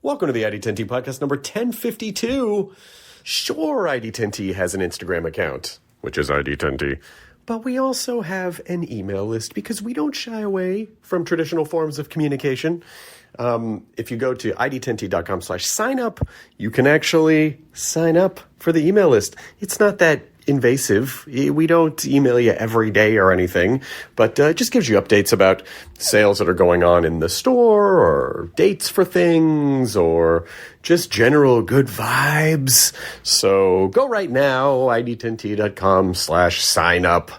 Welcome to the ID10T podcast number 1052. Sure, ID10T has an Instagram account, which is ID10T, but we also have an email list because we don't shy away from traditional forms of communication. If you go to id10t.com/sign up, you can actually sign up for the email list. It's not that invasive. We don't email you every day or anything, but it just gives you updates about sales that are going on in the store or dates for things or just general good vibes. So go right now, id10t.com/sign up.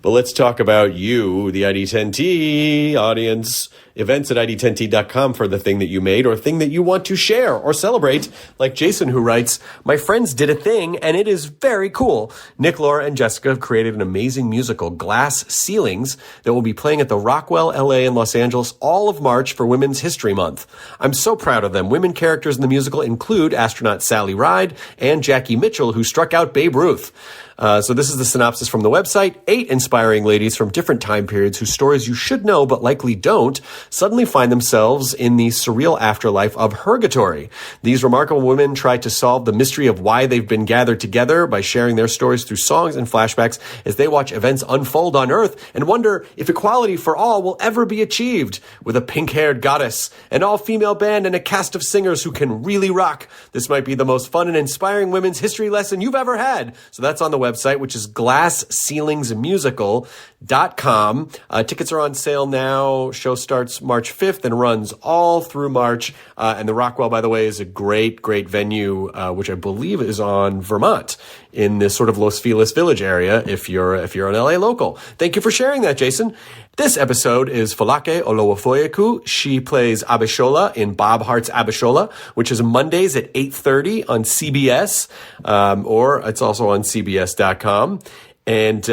But let's talk about you, the ID10T audience. Events at id10t.com for the thing that you made or thing that you want to share or celebrate. Like Jason, who writes, "My friends did a thing and it is very cool. Nick, Laura, and Jessica have created an amazing musical, Glass Ceilings, that will be playing at the Rockwell, LA, and Los Angeles all of March for Women's History Month. I'm so proud of them. Women characters in the musical include astronaut Sally Ride and Jackie Mitchell, who struck out Babe Ruth." So this is the synopsis from the website. 8 inspiring ladies from different time periods whose stories you should know but likely don't suddenly find themselves in the surreal afterlife of Purgatory. These remarkable women try to solve the mystery of why they've been gathered together by sharing their stories through songs and flashbacks as they watch events unfold on Earth and wonder if equality for all will ever be achieved. With a pink-haired goddess, an all-female band, and a cast of singers who can really rock, this might be the most fun and inspiring women's history lesson you've ever had. So that's on the website, which is glassceilingsmusical.com. Tickets are on sale now. Show starts March 5th and runs all through March. And the Rockwell, by the way, is a great, great venue, which I believe is on Vermont in this sort of Los Feliz Village area if you're an LA local. Thank you for sharing that, Jason. This episode is Folake Olowofoyeku. She plays Abishola in Bob Hearts Abishola, which is Mondays at 8:30 on CBS, or it's also on CBS.com. And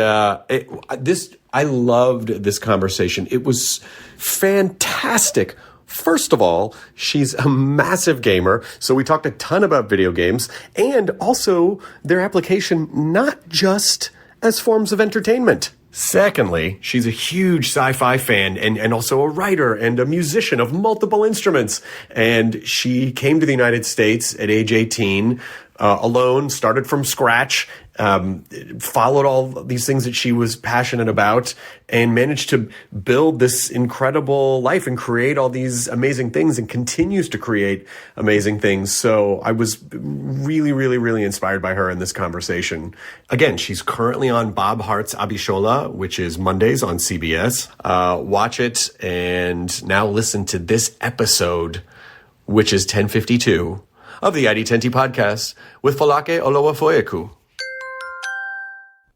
I loved this conversation. It was fantastic. First of all, she's a massive gamer, so we talked a ton about video games and also their application not just as forms of entertainment. Secondly, she's a huge sci-fi fan and also a writer and a musician of multiple instruments. And she came to the United States at age 18, alone, started from scratch, followed all these things that she was passionate about, and managed to build this incredible life and create all these amazing things and continues to create amazing things. So I was really, really, really inspired by her in this conversation. Again, she's currently on Bob Hearts Abishola, which is Mondays on CBS. Watch it and now listen to this episode, which is 1052 of the ID10T podcast with Folake Olowofoyeku.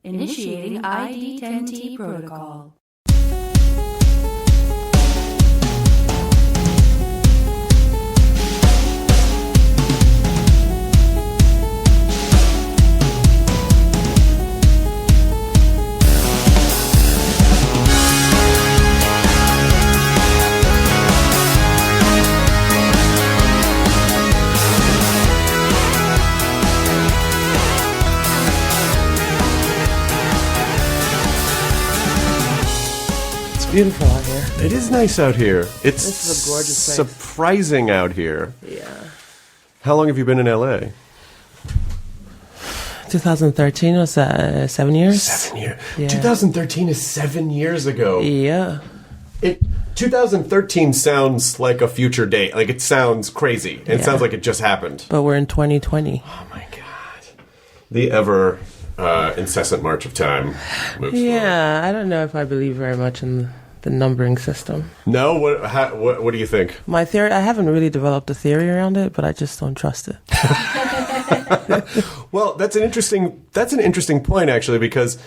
Initiating ID10T protocol. Beautiful out here. It is nice out here. It's This is a gorgeous place. surprising out here. Yeah. How long have you been in LA? 2013 was 7 years. 7 years. Yeah. 2013 is 7 years ago. Yeah. 2013 sounds like a future date. Like, it sounds crazy. It sounds like it just happened. But we're in 2020. Oh my God. The ever incessant march of time moves Yeah, I don't know if I believe very much in the numbering system. No? What do you think? My theory, I haven't really developed a theory around it, but I just don't trust it. Well, that's an interesting point, actually, because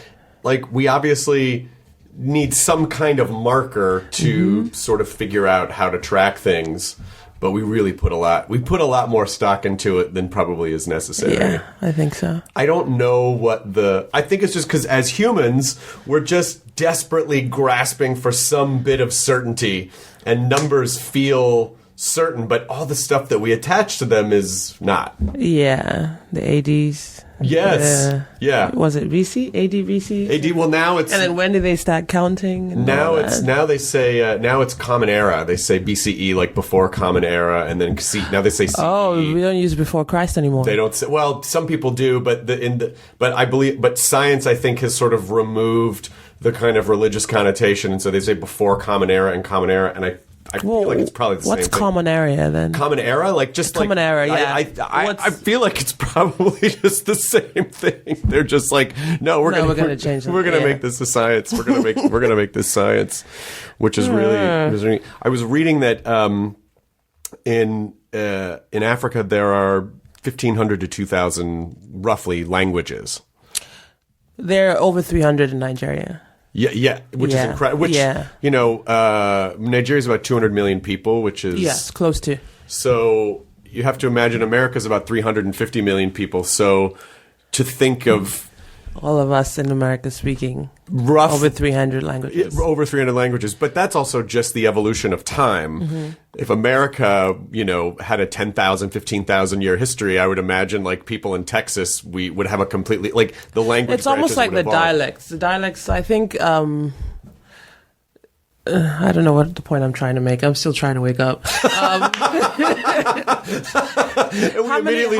like we obviously need some kind of marker to sort of figure out how to track things, but we really put a lot more stock into it than probably is necessary. Yeah, I think so. I don't know I think it's just because as humans, we're just desperately grasping for some bit of certainty, and numbers feel certain, but all the stuff that we attach to them is not. Yeah, the ADs. Yes. Yeah. Was it VC? AD? AD, well, now it's... And then when do they start counting? And now they say, now it's Common Era. They say BCE, like before Common Era, and then now they say CE. Oh, we don't use before Christ anymore. They don't say, well, some people do, but science, I think, has sort of removed the kind of religious connotation, and so they say before Common Era and Common Era, and I feel like it's probably the same thing. What's Common Era then? Common Era? Like just Common like... Era, yeah. I feel like it's probably just the same thing. They're just like, no, we're gonna change it. We're gonna make this a science. We're gonna make this science, which is really... I was reading that in Africa there are 1,500 to 2,000 roughly languages. There are over 300 in Nigeria. Yeah, which is incredible. Which, Nigeria's about 200 million people, which is... Yes, close to. So you have to imagine America's about 350 million people. So to think of... All of us in America speaking over 300 languages. Over 300 languages. But that's also just the evolution of time. Mm-hmm. If America, had a 10,000, 15,000 year history, I would imagine like people in Texas, we would have a completely, like the language. It's almost like the dialects. The dialects, I think, I don't know what the point I'm trying to make. I'm still trying to wake up.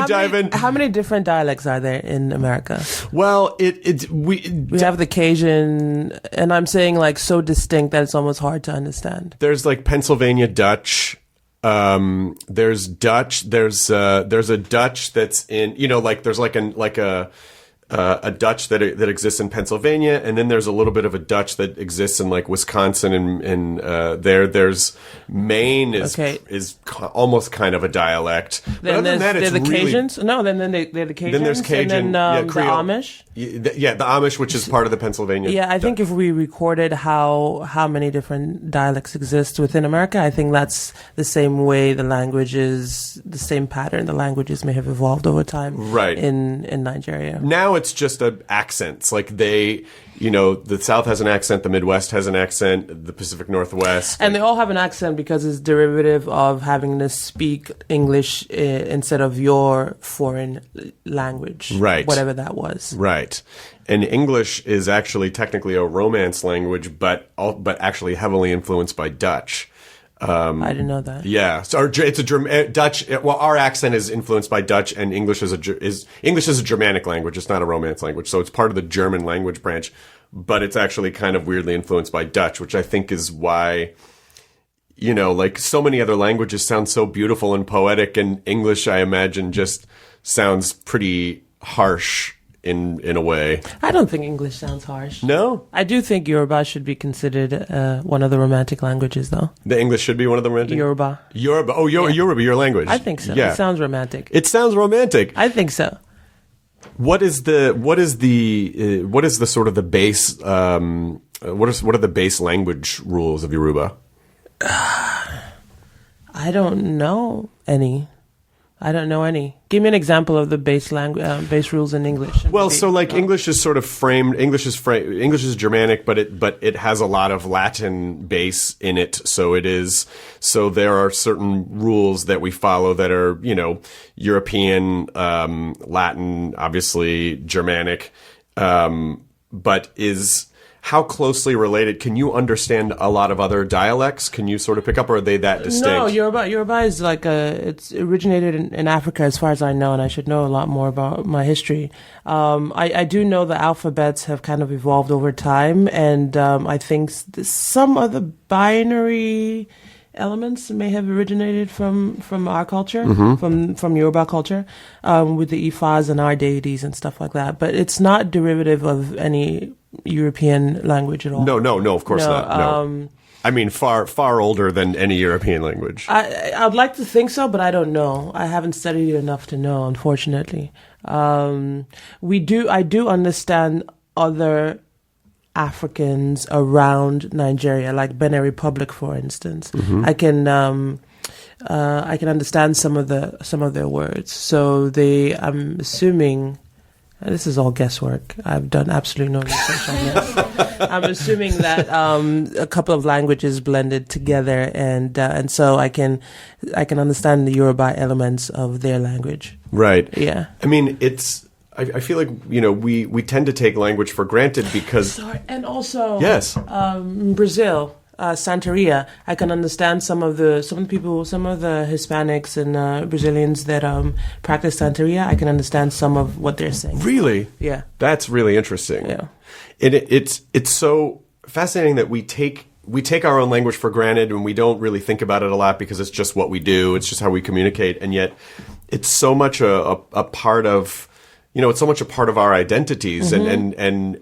Dive in. How many different dialects are there in America? Well, we have the Cajun, and I'm saying like so distinct that it's almost hard to understand. There's like Pennsylvania Dutch. There's Dutch. There's a Dutch that's in, like there's like a Dutch that exists in Pennsylvania, and then there's a little bit of a Dutch that exists in like Wisconsin, and there's Maine is almost kind of a dialect. Then but other than that, it's the really, Cajuns. No, then they're the Cajuns. Then there's Cajun, and then, the Creole. Amish. Yeah, the Amish, which is part of the Pennsylvania. Yeah, I think if we recorded how many different dialects exist within America, I think that's the same way the languages, the same pattern the languages may have evolved over time. Right. In Nigeria. Now it's just accents. Like the South has an accent, the Midwest has an accent, the Pacific Northwest. And they all have an accent because it's derivative of having to speak English instead of your foreign language. Right. Whatever that was. Right. And English is actually technically a Romance language, but actually heavily influenced by Dutch. I didn't know that. Yeah, so it's a Dutch. Well, our accent is influenced by Dutch, and English is a Germanic language. It's not a Romance language, so it's part of the German language branch. But it's actually kind of weirdly influenced by Dutch, which I think is why, like so many other languages sound so beautiful and poetic, and English, I imagine, just sounds pretty harsh. In a way. I don't think English sounds harsh. No? I do think Yoruba should be considered one of the romantic languages, though. The English should be one of the romantic? Yoruba. Oh, Yoruba, your language. I think so. Yeah. It sounds romantic. It sounds romantic. I think so. What is the sort of the base, what are the base language rules of Yoruba? I don't know any. Give me an example of the base rules in English. Well, so like English is sort of framed. English is Germanic, but it has a lot of Latin base in it. So there are certain rules that we follow that are European, Latin, obviously Germanic, but is. How closely related? Can you understand a lot of other dialects? Can you sort of pick up, or are they that distinct? No, Yoruba is like it's originated in Africa, as far as I know, and I should know a lot more about my history. I do know the alphabets have kind of evolved over time, and I think some of the binary elements may have originated from our culture, from Yoruba culture, with the Ifas and our deities and stuff like that. But it's not derivative of any European language at all. No, of course not. No. I mean, far older than any European language. I'd like to think so, but I don't know. I haven't studied it enough to know, unfortunately. I do understand other Africans around Nigeria, like Benin Republic, for instance. Mm-hmm. I can understand some of their words. So I'm assuming This is all guesswork. I've done absolutely no research on this. I'm assuming that a couple of languages blended together, and so I can understand the Yoruba elements of their language. Right. Yeah. I mean, I feel like, we tend to take language for granted because... Sorry. And also... Yes. Brazil, Santeria, I can understand some of the Hispanics and Brazilians that practice Santeria. I can understand some of what they're saying. Really? Yeah. That's really interesting. Yeah. It's so fascinating that we take our own language for granted and we don't really think about it a lot because it's just what we do. It's just how we communicate. And yet it's so much a part of, it's so much a part of our identities. Mm-hmm.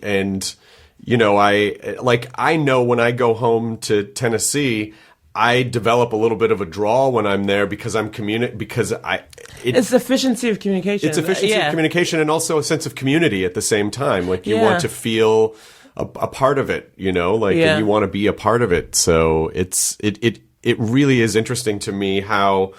And I know when I go home to Tennessee, I develop a little bit of a drawl when I'm there because it's efficiency of communication. It's efficiency of communication and also a sense of community at the same time. Like you want to feel a part of it, and you want to be a part of it. So it really is interesting to me how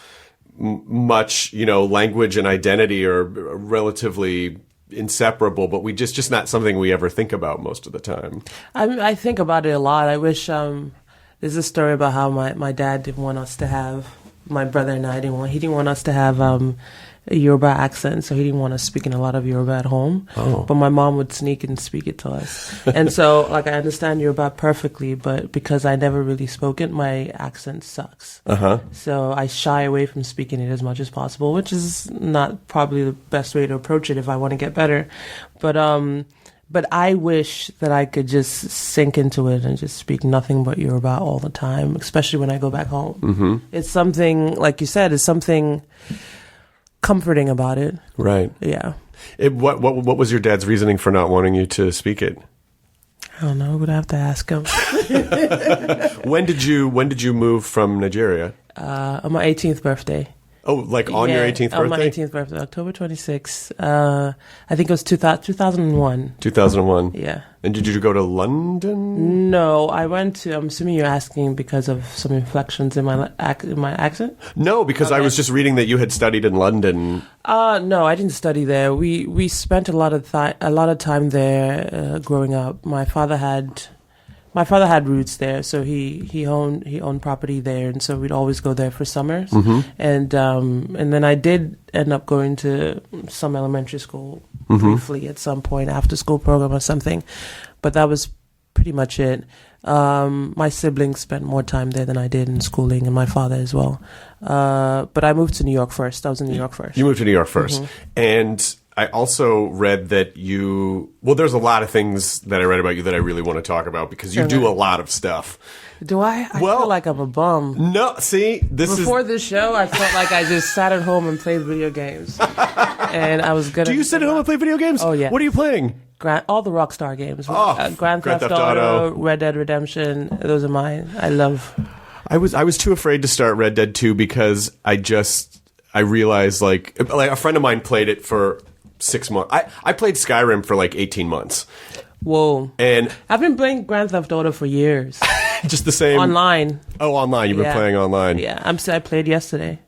much, language and identity are relatively inseparable, but we just not something we ever think about most of the time. I think about it a lot. I wish there's a story about how my dad didn't want us to have, my brother and I didn't want us to have a Yoruba accent, so he didn't want us speaking a lot of Yoruba at home. Oh. But my mom would sneak and speak it to us. And so I understand Yoruba perfectly, but because I never really spoke it, my accent sucks. Uh-huh. So I shy away from speaking it as much as possible, which is not probably the best way to approach it if I want to get better. But I wish that I could just sink into it and just speak nothing but Yoruba all the time, especially when I go back home. Mm-hmm. It's something, like you said, it's something comforting about it. Right. Yeah. What was your dad's reasoning for not wanting you to speak it? I don't know. We'd have to ask him. When did you move from Nigeria? On my 18th birthday. Oh, like on your 18th birthday? On my 18th birthday, October 26th. I think it was 2001. 2001. Yeah. And did you go to London? No, I went to. I'm assuming you're asking because of some inflections in my accent. No, because I was just reading that you had studied in London. No, I didn't study there. We spent a lot of time there growing up. My father had roots there, so he owned property there, and so we'd always go there for summers. Mm-hmm. And then I did end up going to some elementary school briefly at some point, after school program or something, but that was pretty much it. My siblings spent more time there than I did in schooling, and my father as well. But I moved to New York first. I was in New York first. You moved to New York first, and I also read that there's a lot of things that I read about you that I really want to talk about because you do a lot of stuff. Do I? I feel like I'm a bum. No, see, Before this show, I felt like I just sat at home and played video games. And I was good Do you sit at home and play video games? Oh, yeah. What are you playing? All the Rockstar games. Oh, Grand Theft Auto, Red Dead Redemption. Those are mine. I love... I was too afraid to start Red Dead 2 because I realized, like a friend of mine played it for 6 months. I played Skyrim for like 18 months. Whoa. And I've been playing Grand Theft Auto for years. Just the same. Online. Oh, online. You've been playing online. Yeah. I played yesterday.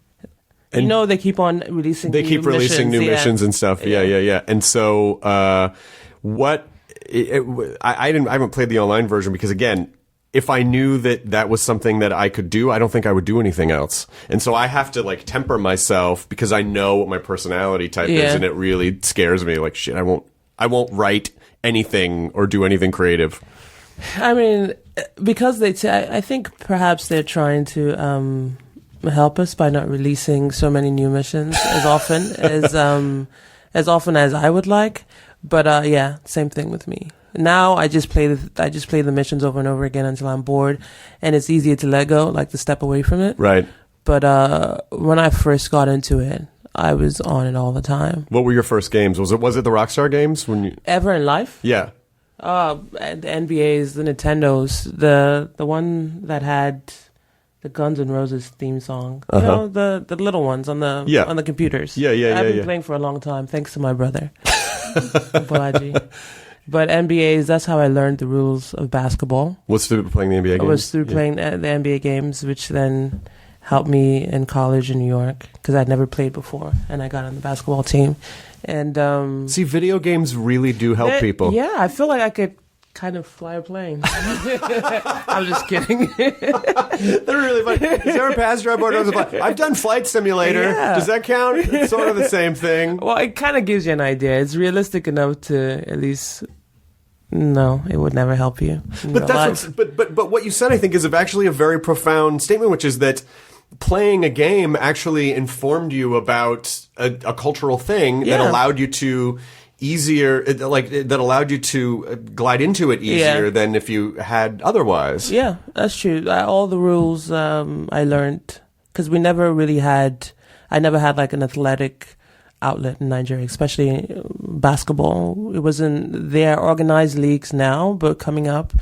And they keep on releasing new missions and stuff. Yeah. And so I haven't played the online version because, again, if I knew that was something that I could do, I don't think I would do anything else. And so I have to like temper myself because I know what my personality type is, and it really scares me. Like, shit, I won't write anything or do anything creative. I mean, because I think perhaps they're trying to help us by not releasing so many new missions as often as I would like. But same thing with me. Now I just play the missions over and over again until I'm bored, and it's easier to let go, like to step away from it. Right. But when I first got into it, I was on it all the time. What were your first games? Was it the Rockstar games ever in life? Yeah. The NBA's, the Nintendos, the one that had the Guns N' Roses theme song. You know, the little ones on the computers. Yeah. I've been playing for a long time, thanks to my brother, Bolaji. But NBA's, that's how I learned the rules of basketball. What's through playing the NBA games? I was through playing the NBA games, which then helped me in college in New York because I'd never played before, and I got on the basketball team. And see, video games really do help people. Yeah, I feel like I could kind of fly a plane. I'm just kidding. They're really fun. Is there a passenger on board? I've done Flight Simulator. Yeah. Does that count? It's sort of the same thing. Well, it kind of gives you an idea. It's realistic enough to at least. No, it would never help you. But but what you said, I think, is actually a very profound statement, which is that playing a game actually informed you about a cultural thing that allowed you to that allowed you to glide into it easier than if you had otherwise. Yeah, that's true. All the rules I learned because I never had like an athletic outlet in Nigeria, especially basketball. It wasn't, there are organized leagues now, but coming up,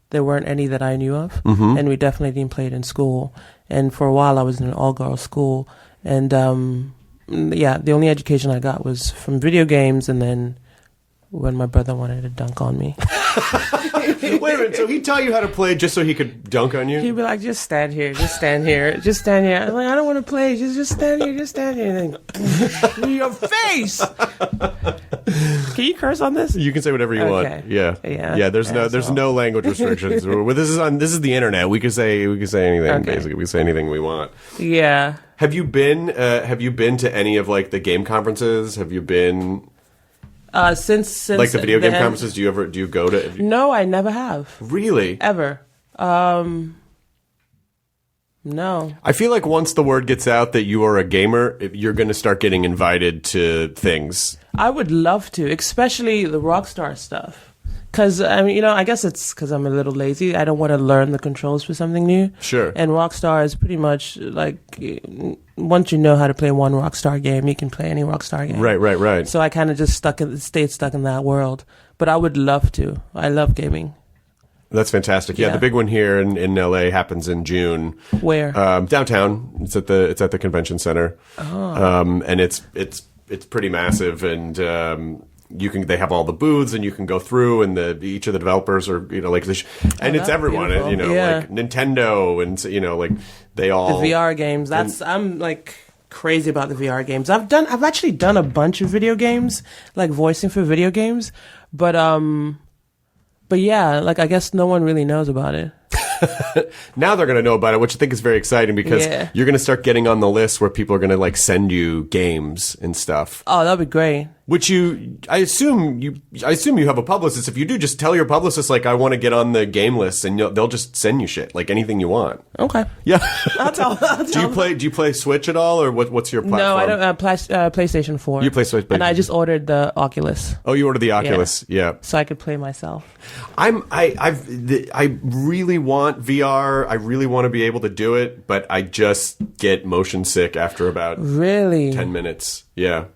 there weren't any that I knew of. Mm-hmm. And we definitely didn't play it in school. And for a while, I was in an all-girls school. And the only education I got was from video games, and then when my brother wanted to dunk on me. Wait a minute, so he taught you how to play just so he could dunk on you? He'd be like, just stand here, just stand here, just stand here. I'm like, I don't want to play, just stand here, just stand here. And then, your face! Can you curse on this? You can say whatever you want. Yeah. There's no language restrictions. This is the internet. We can say anything. Basically, we can say anything we want. Yeah. Have you been to any of like the game conferences? Have you been since like the video game conferences? Do you go to? No, I never have. Really? Ever. No. I feel like once the word gets out that you are a gamer, you're going to start getting invited to things. I would love to, especially the Rockstar stuff. Because, I guess it's because I'm a little lazy. I don't want to learn the controls for something new. Sure. And Rockstar is pretty much like, once you know how to play one Rockstar game, you can play any Rockstar game. Right. So I kind of just stayed stuck in that world. But I would love to. I love gaming. That's fantastic. Yeah, the big one here in LA happens in June. Where? Downtown. It's at the convention center. Oh. And it's pretty massive, and they have all the booths, and you can go through, and each of the developers are and it's everyone, like Nintendo, and like they all the VR games. I'm like crazy about the VR games. I've actually done a bunch of video games, like voicing for video games, but yeah, like I guess no one really knows about it. Now they're going to know about it, which I think is very exciting because you're going to start getting on the list where people are going to like send you games and stuff. Oh, that'd be great. Which I assume you have a publicist. If you do, just tell your publicist like I want to get on the game list, and they'll just send you shit, like anything you want. Okay. Yeah. I'll tell Do you play Switch at all, or what's your platform? No, I don't. PlayStation 4. You play Switch, and I just ordered the Oculus. Oh, you ordered the Oculus, yeah. So I could play myself. I really want VR. I really want to be able to do it, but I just get motion sick after about 10 minutes. Yeah.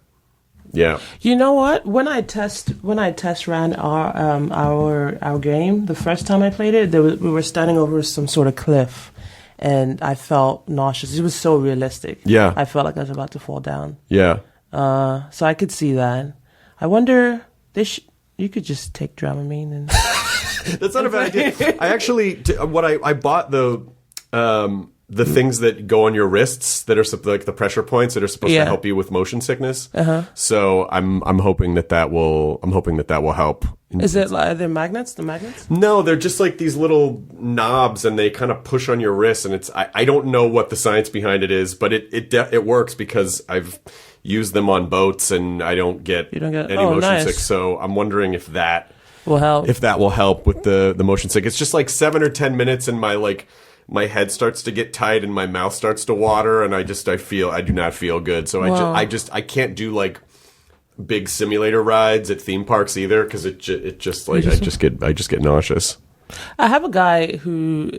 Yeah. You know what? When I test ran our game, the first time I played it, we were standing over some sort of cliff, and I felt nauseous. It was so realistic. Yeah. I felt like I was about to fall down. Yeah. So I could see that. I wonder you could just take Dramamine and. That's not a bad idea. I actually I bought the things that go on your wrists that are like the pressure points that are supposed to help you with motion sickness. Uh-huh. So I'm hoping that will help. Is it like they're magnets? The magnets? No, they're just like these little knobs, and they kind of push on your wrist. And I don't know what the science behind it is, but it works because I've used them on boats, and I don't get any motion sick. So I'm wondering if that will help. If that will help with the motion sick. It's just like 7 or 10 minutes, and my head starts to get tight and my mouth starts to water, and I do not feel good. So I can't do like big simulator rides at theme parks either, because I just get nauseous. I have a guy who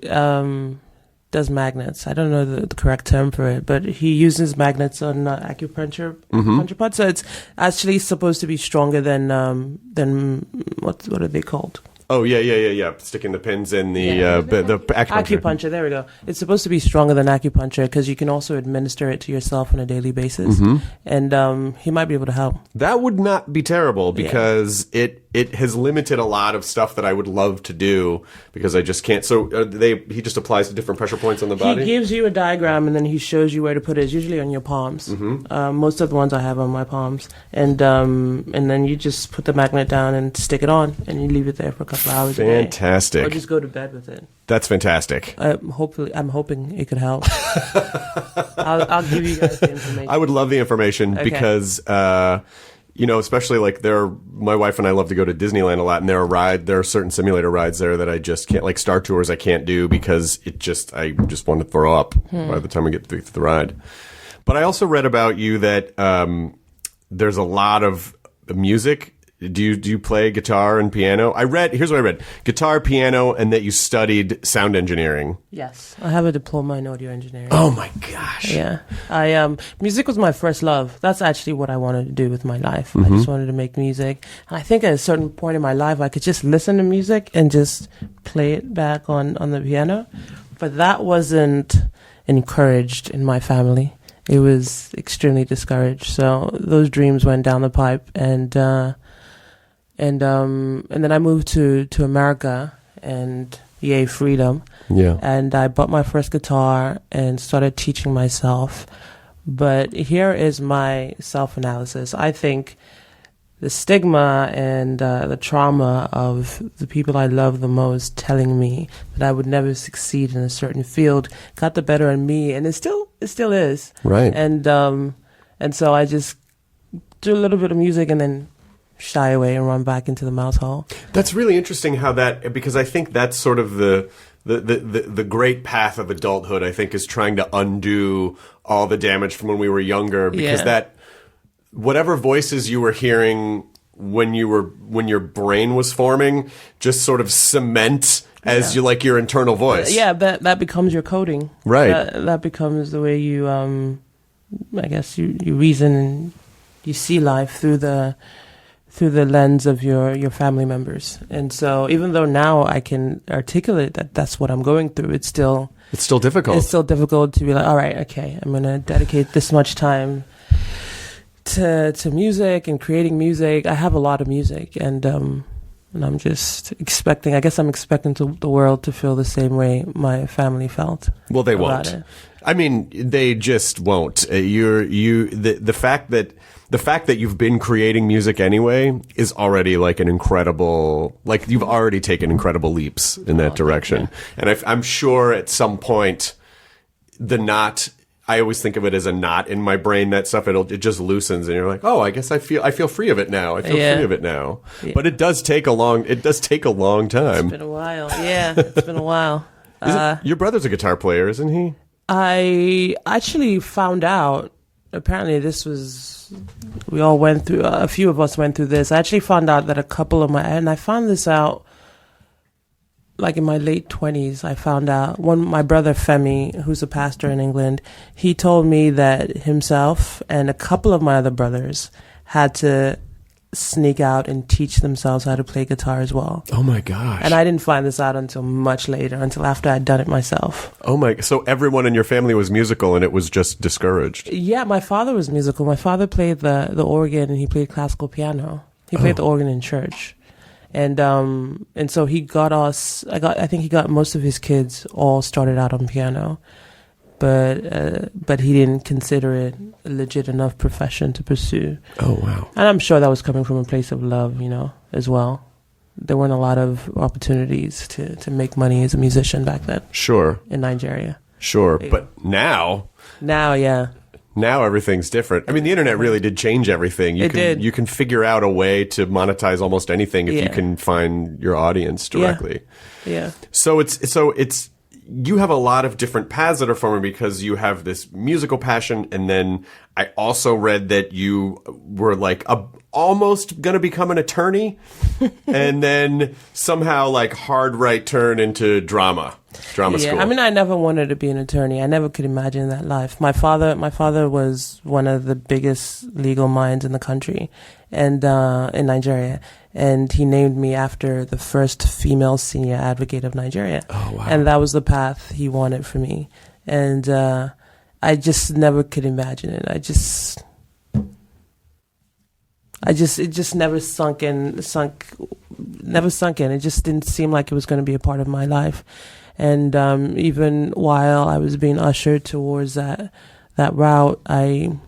does magnets. I don't know the correct term for it, but he uses magnets on acupuncture points. So it's actually supposed to be stronger than what are they called? Oh, yeah. Sticking the pins in the acupuncture. Acupuncture, there we go. It's supposed to be stronger than acupuncture because you can also administer it to yourself on a daily basis. And he might be able to help. That would not be terrible because it has limited a lot of stuff that I would love to do because I just can't. So he just applies to different pressure points on the body? He gives you a diagram and then he shows you where to put it. It's usually on your palms. Most of the ones I have on my palms. And then you just put the magnet down and stick it on and you leave it there for a couple hours a day. Fantastic. Or just go to bed with it. That's fantastic. I'm hoping it could help. I'll give you guys the information. I would love the information because, especially like my wife and I love to go to Disneyland a lot, and there are certain simulator rides there that I just can't, like Star Tours I can't do because I just want to throw up by the time we get through the ride. But I also read about you that there's a lot of music. Do you play guitar and piano? Here's what I read. Guitar, piano, and that you studied sound engineering. Yes. I have a diploma in audio engineering. Oh my gosh. Yeah. Music was my first love. That's actually what I wanted to do with my life. I just wanted to make music. And I think at a certain point in my life, I could just listen to music and just play it back on the piano. But that wasn't encouraged in my family. It was extremely discouraged. So those dreams went down the pipe, and then I moved to America, and yay, freedom. Yeah. And I bought my first guitar and started teaching myself. But here is my self-analysis. I think the stigma and the trauma of the people I love the most telling me that I would never succeed in a certain field got the better of me, and it still is. Right. And so I just do a little bit of music and then shy away and run back into the mouse hole. That's really interesting because I think that's sort of the great path of adulthood, I think, is trying to undo all the damage from when we were younger, because that whatever voices you were hearing when your brain was forming just sort of cement as your internal voice. That becomes your coding. Right. That becomes the way you I guess you reason and you see life through the lens of your family members. And so even though now I can articulate that that's what I'm going through, it's still difficult. It's still difficult to be like, all right, okay, I'm going to dedicate this much time to music and creating music. I have a lot of music, and I'm just expecting the world to feel the same way my family felt. Well, they won't. I mean, they just won't. The fact that you've been creating music anyway is already like an incredible, like you've already taken incredible leaps in that direction. And I'm sure at some point the knot, I always think of it as a knot in my brain, that stuff, it just loosens and you're like, oh, I guess I feel free of it now. I feel free of it now. Yeah. But it does take a long time. It's been a while. Yeah, it's been a while. Your brother's a guitar player, isn't he? I actually found out, apparently we all went through, a few of us went through this. I actually found out that I found this out like in my late 20s. I found out, my brother Femi, who's a pastor in England, he told me that himself and a couple of my other brothers had to sneak out and teach themselves how to play guitar as well. Oh my gosh. And I didn't find this out until much later, until after I'd done it myself. Oh my, so everyone in your family was musical and it was just discouraged. Yeah, my father was musical. My father played the organ and he played classical piano. He played the organ in church. And so he got I think he got most of his kids all started out on piano. But he didn't consider it a legit enough profession to pursue. Oh, wow. And I'm sure that was coming from a place of love, as well. There weren't a lot of opportunities to make money as a musician back then. Sure. In Nigeria. Sure. But now, yeah. Now everything's different. I mean, the internet really did change everything. You can figure out a way to monetize almost anything if you can find your audience directly. Yeah. So it's you have a lot of different paths that are forming because you have this musical passion, and then I also read that you were like almost going to become an attorney, and then somehow like hard right turn into drama school. I mean, I never wanted to be an attorney. I never could imagine that life. My father was one of the biggest legal minds in the country, and in Nigeria, and he named me after the first female senior advocate of Nigeria. Oh, wow. And that was the path he wanted for me, and I just never could imagine it. It just never sunk in. It just didn't seem like it was going to be a part of my life. And even while I was being ushered towards that route, I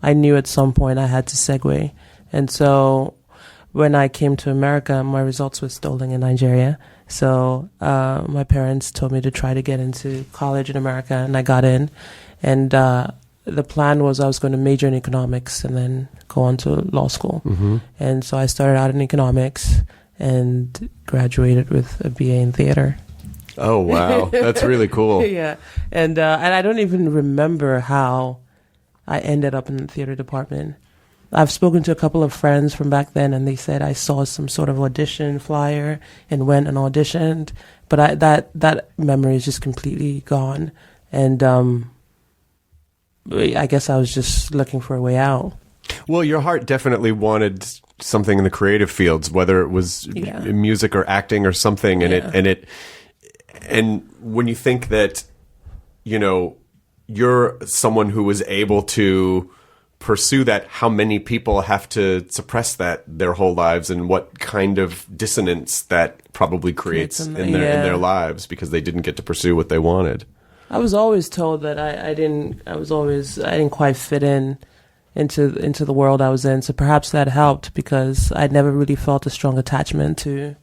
knew at some point I had to segue. And so when I came to America, my results were stolen in Nigeria. So my parents told me to try to get into college in America, and I got in. And the plan was I was going to major in economics and then go on to law school. Mm-hmm. And so I started out in economics and graduated with a BA in theater. Oh, wow. That's really cool. Yeah. And I don't even remember how I ended up in the theater department. I've spoken to a couple of friends from back then, and they said I saw some sort of audition flyer and went and auditioned. But that memory is just completely gone. And I guess I was just looking for a way out. Well, your heart definitely wanted something in the creative fields, whether it was music or acting or something. And when you think that, you know, you're someone who was able to pursue that, how many people have to suppress that their whole lives, and what kind of dissonance that probably creates in their lives because they didn't get to pursue what they wanted. I was always told that I didn't quite fit into the world I was in. So perhaps that helped, because I'd never really felt a strong attachment to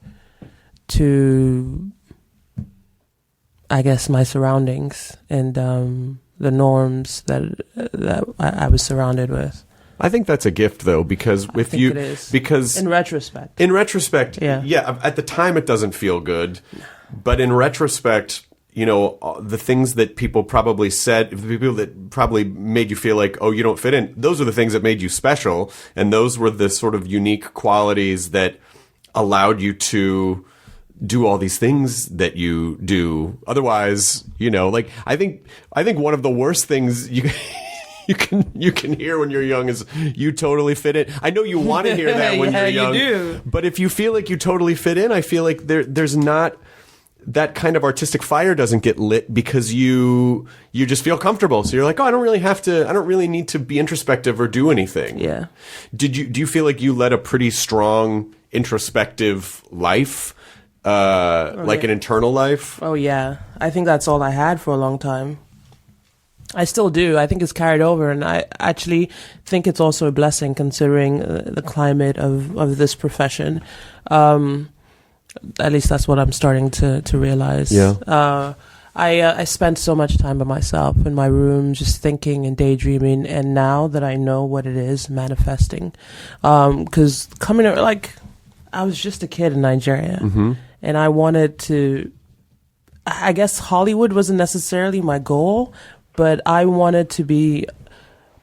I guess my surroundings and the norms that I was surrounded with. I think that's a gift, though, because because in retrospect, yeah, at the time it doesn't feel good, but in retrospect, you know, the things that people probably said, the people that probably made you feel like, oh, you don't fit in, those are the things that made you special, and those were the sort of unique qualities that allowed you to do all these things that you do. Otherwise, you know, like I think one of the worst things you can hear when you're young is you totally fit in. I know you want to hear that when you're young, you do. But if you feel like you totally fit in, I feel like there's not that kind of artistic fire doesn't get lit because you just feel comfortable. So you're like, oh, I don't really need to be introspective or do anything. Yeah. Do you feel like you led a pretty strong introspective life? Like an internal life? Oh, yeah. I think that's all I had for a long time. I still do. I think it's carried over, and I actually think it's also a blessing considering the climate of this profession. At least that's what I'm starting to realize. Yeah. I spent so much time by myself in my room just thinking and daydreaming, and now that I know what it is, manifesting. Because I was just a kid in Nigeria. Mm-hmm. And I wanted to, I guess Hollywood wasn't necessarily my goal, but I wanted to be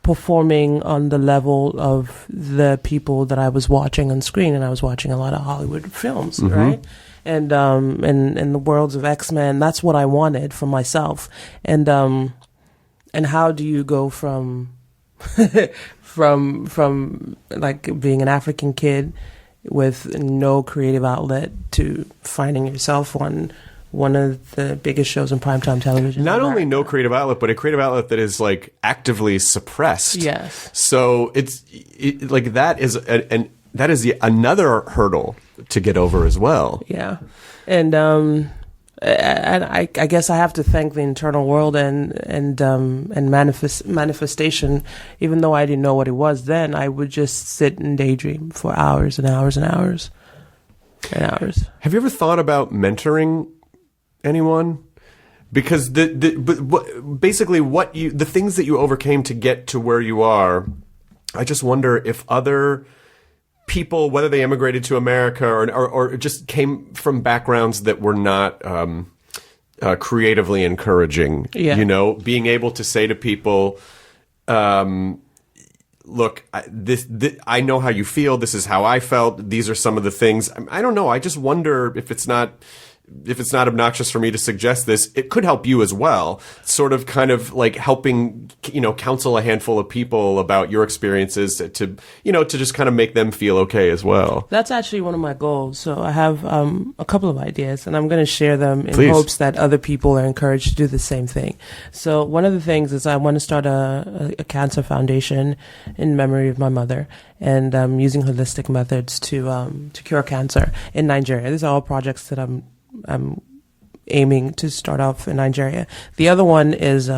performing on the level of the people that I was watching on screen. And I was watching a lot of Hollywood films, mm-hmm. right? And in the worlds of X-Men, that's what I wanted for myself. And how do you go from like being an African kid with no creative outlet to finding yourself on one of the biggest shows in primetime television? Not only no creative outlet, but a creative outlet that is like actively suppressed. Yes. So it's like that is another hurdle to get over as well. Yeah, and I guess I have to thank the internal world and manifestation. Even though I didn't know what it was then, I would just sit and daydream for hours and hours and hours and hours. Have you ever thought about mentoring anyone? Because the things that you overcame to get to where you are, I just wonder if other people, whether they immigrated to America or just came from backgrounds that were not creatively encouraging, you know, being able to say to people, look, I know how you feel. This is how I felt. These are some of the things. I don't know. I just wonder if it's not obnoxious for me to suggest this, it could help you as well. Sort of kind of like helping, counsel a handful of people about your experiences to just kind of make them feel okay as well. That's actually one of my goals. So I have a couple of ideas, and I'm going to share them in Please. hopes that other people are encouraged to do the same thing. So one of the things is I want to start a cancer foundation in memory of my mother, and using holistic methods to cure cancer in Nigeria. These are all projects that I'm aiming to start off in Nigeria. The other one is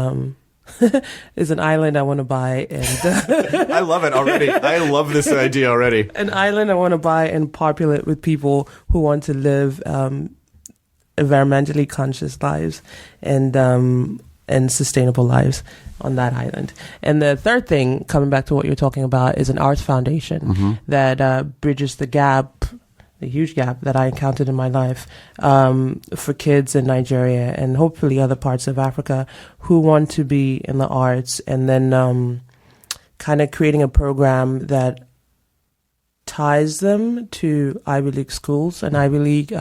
is an island I want to buy, and I love it already. I love this idea already. An island I want to buy and populate with people who want to live environmentally conscious lives and sustainable lives on that island. And the third thing, coming back to what you're talking about, is an arts foundation that bridges the huge gap that I encountered in my life for kids in Nigeria and hopefully other parts of Africa who want to be in the arts, and then kind of creating a program that ties them to Ivy League schools and Ivy League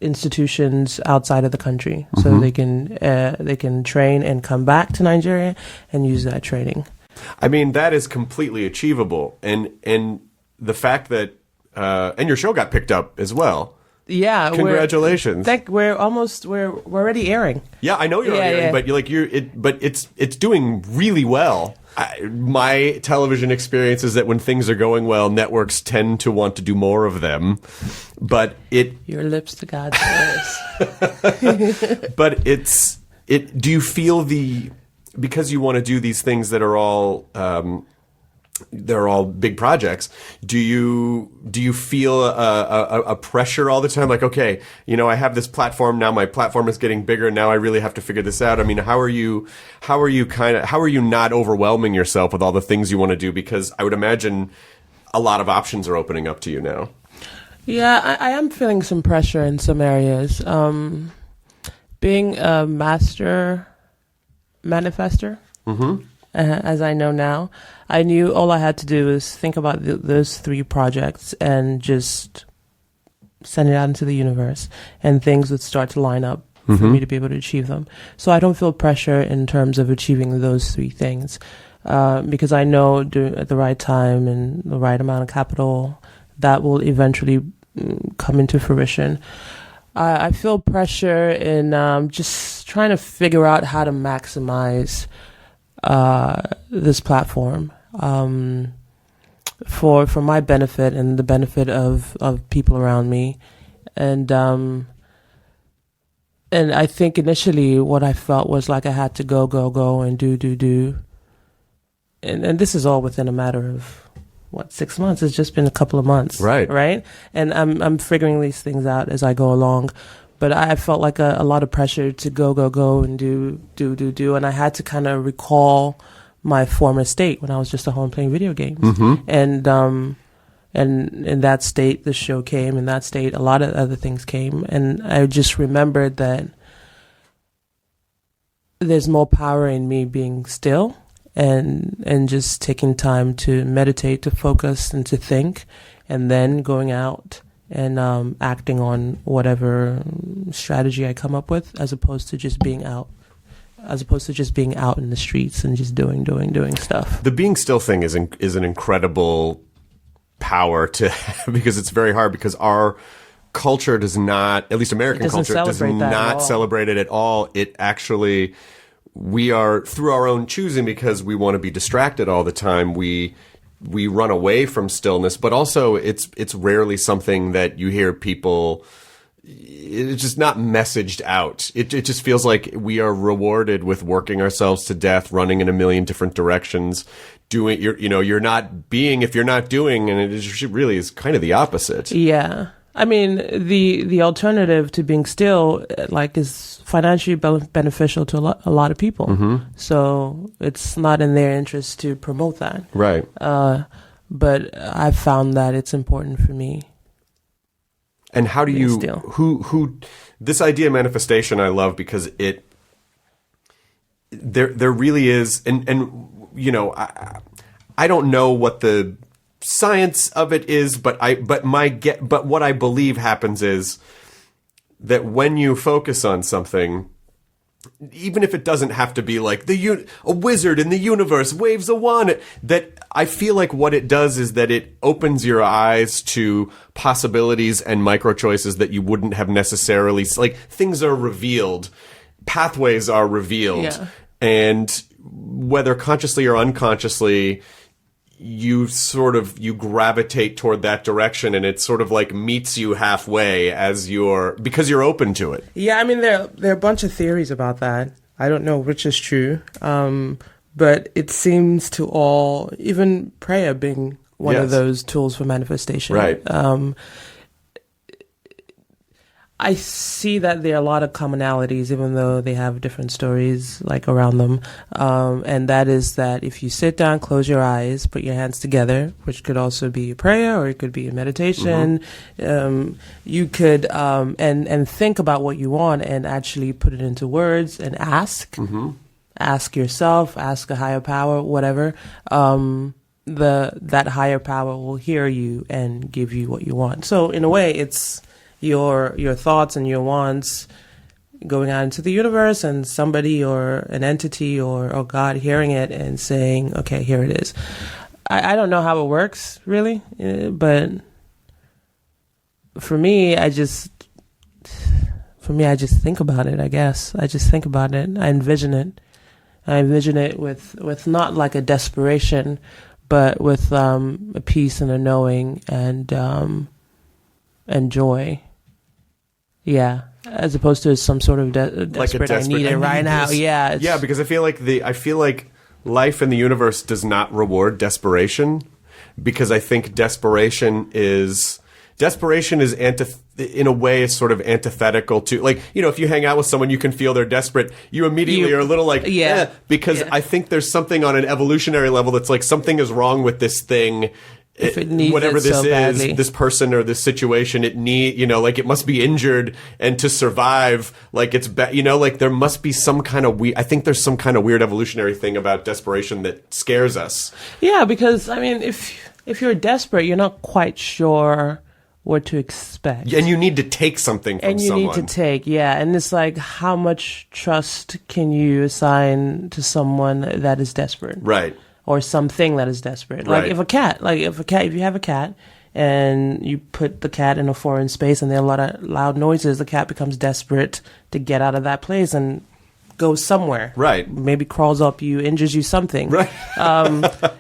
institutions outside of the country, so they can train and come back to Nigeria and use that training. I mean, that is completely achievable, and the fact that and your show got picked up as well. Yeah, congratulations! We're already airing. Yeah, I know you're already airing, but it's doing really well. My television experience is that when things are going well, networks tend to want to do more of them. But your lips to God's ears. But do you feel because you want to do these things that are all they're all big projects. Do you feel a pressure all the time? Like, okay, I have this platform now. My platform is getting bigger. Now I really have to figure this out. I mean, how are you not overwhelming yourself with all the things you want to do? Because I would imagine a lot of options are opening up to you now. Yeah, I am feeling some pressure in some areas. Being a master manifester. As I know now, I knew all I had to do was think about those 3 projects and just send it out into the universe, and things would start to line up for me to be able to achieve them. So I don't feel pressure in terms of achieving those 3 things, because I know at the right time and the right amount of capital, that will eventually come into fruition. I feel pressure in just trying to figure out how to maximize this platform for my benefit and the benefit of people around me, and I think initially what I felt was like I had to go and do, and this is all within a matter of 6 months. It's just been a couple of months, right, and I'm figuring these things out as I go along. But I felt like a lot of pressure to go and do. And I had to kind of recall my former state when I was just at home playing video games. And in that state, the show came. In that state, a lot of other things came. And I just remembered that there's more power in me being still and just taking time to meditate, to focus, and to think, and then going out and acting on whatever strategy I come up with, as opposed to just being out in the streets and just doing stuff. The being still thing is an incredible power to because it's very hard, because our culture does not, at least American culture, does not celebrate it at all. It actually, we are, through our own choosing, because we want to be distracted all the time, we run away from stillness, but also it's rarely something that you hear people, it's just not messaged out. It just feels like we are rewarded with working ourselves to death, running in a million different directions, you're not being if you're not doing, and it really is kind of the opposite. Yeah. I mean, the alternative to being still, is financially beneficial to a lot of people. So it's not in their interest to promote that. Right. But I've found that it's important for me. And how do you, this idea of manifestation I love, because there really is, and I don't know what the science of it is, but what I believe happens is that when you focus on something, even if it doesn't have to be like a wizard in the universe waves a wand, that I feel like what it does is that it opens your eyes to possibilities and micro choices that you wouldn't have necessarily, like things are revealed, pathways are revealed, and whether consciously or unconsciously, you gravitate toward that direction, and it sort of like meets you halfway because you're open to it. Yeah, I mean, there are a bunch of theories about that. I don't know which is true, but it seems to all, even prayer being one of those tools for manifestation. Right. I see that there are a lot of commonalities, even though they have different stories like around them. And that is that if you sit down, close your eyes, put your hands together, which could also be a prayer or it could be a meditation. You could, and think about what you want and actually put it into words and ask. Ask yourself, ask a higher power, whatever. That higher power will hear you and give you what you want. So in a way, it's your thoughts and your wants going out into the universe, and somebody or an entity or God hearing it and saying, okay, here it is. I don't know how it works really, but for me, I just think about it, I guess. I just think about it. I envision it. I envision it with not like a desperation, but with a peace and a knowing and joy. Yeah, as opposed to some sort of desperate, I need it right now. Yeah, because I feel like life in the universe does not reward desperation, because I think desperation is in a way is sort of antithetical to, like, you know, if you hang out with someone, you can feel they're desperate. You immediately are a little like, because I think there's something on an evolutionary level that's like something is wrong with this thing. If it needs whatever it this so is, badly. this person or this situation, like it must be injured, and to survive, like it's like there must be some kind of I think there's some kind of weird evolutionary thing about desperation that scares us. Yeah, because I mean, if you're desperate, you're not quite sure what to expect, and you need to take something from someone. And you need to take, and it's like, how much trust can you assign to someone that is desperate, right? Or something that is desperate. Right. Like if you have a cat and you put the cat in a foreign space and there are a lot of loud noises, the cat becomes desperate to get out of that place and goes somewhere. Right. Maybe crawls up you, injures you, something. Right.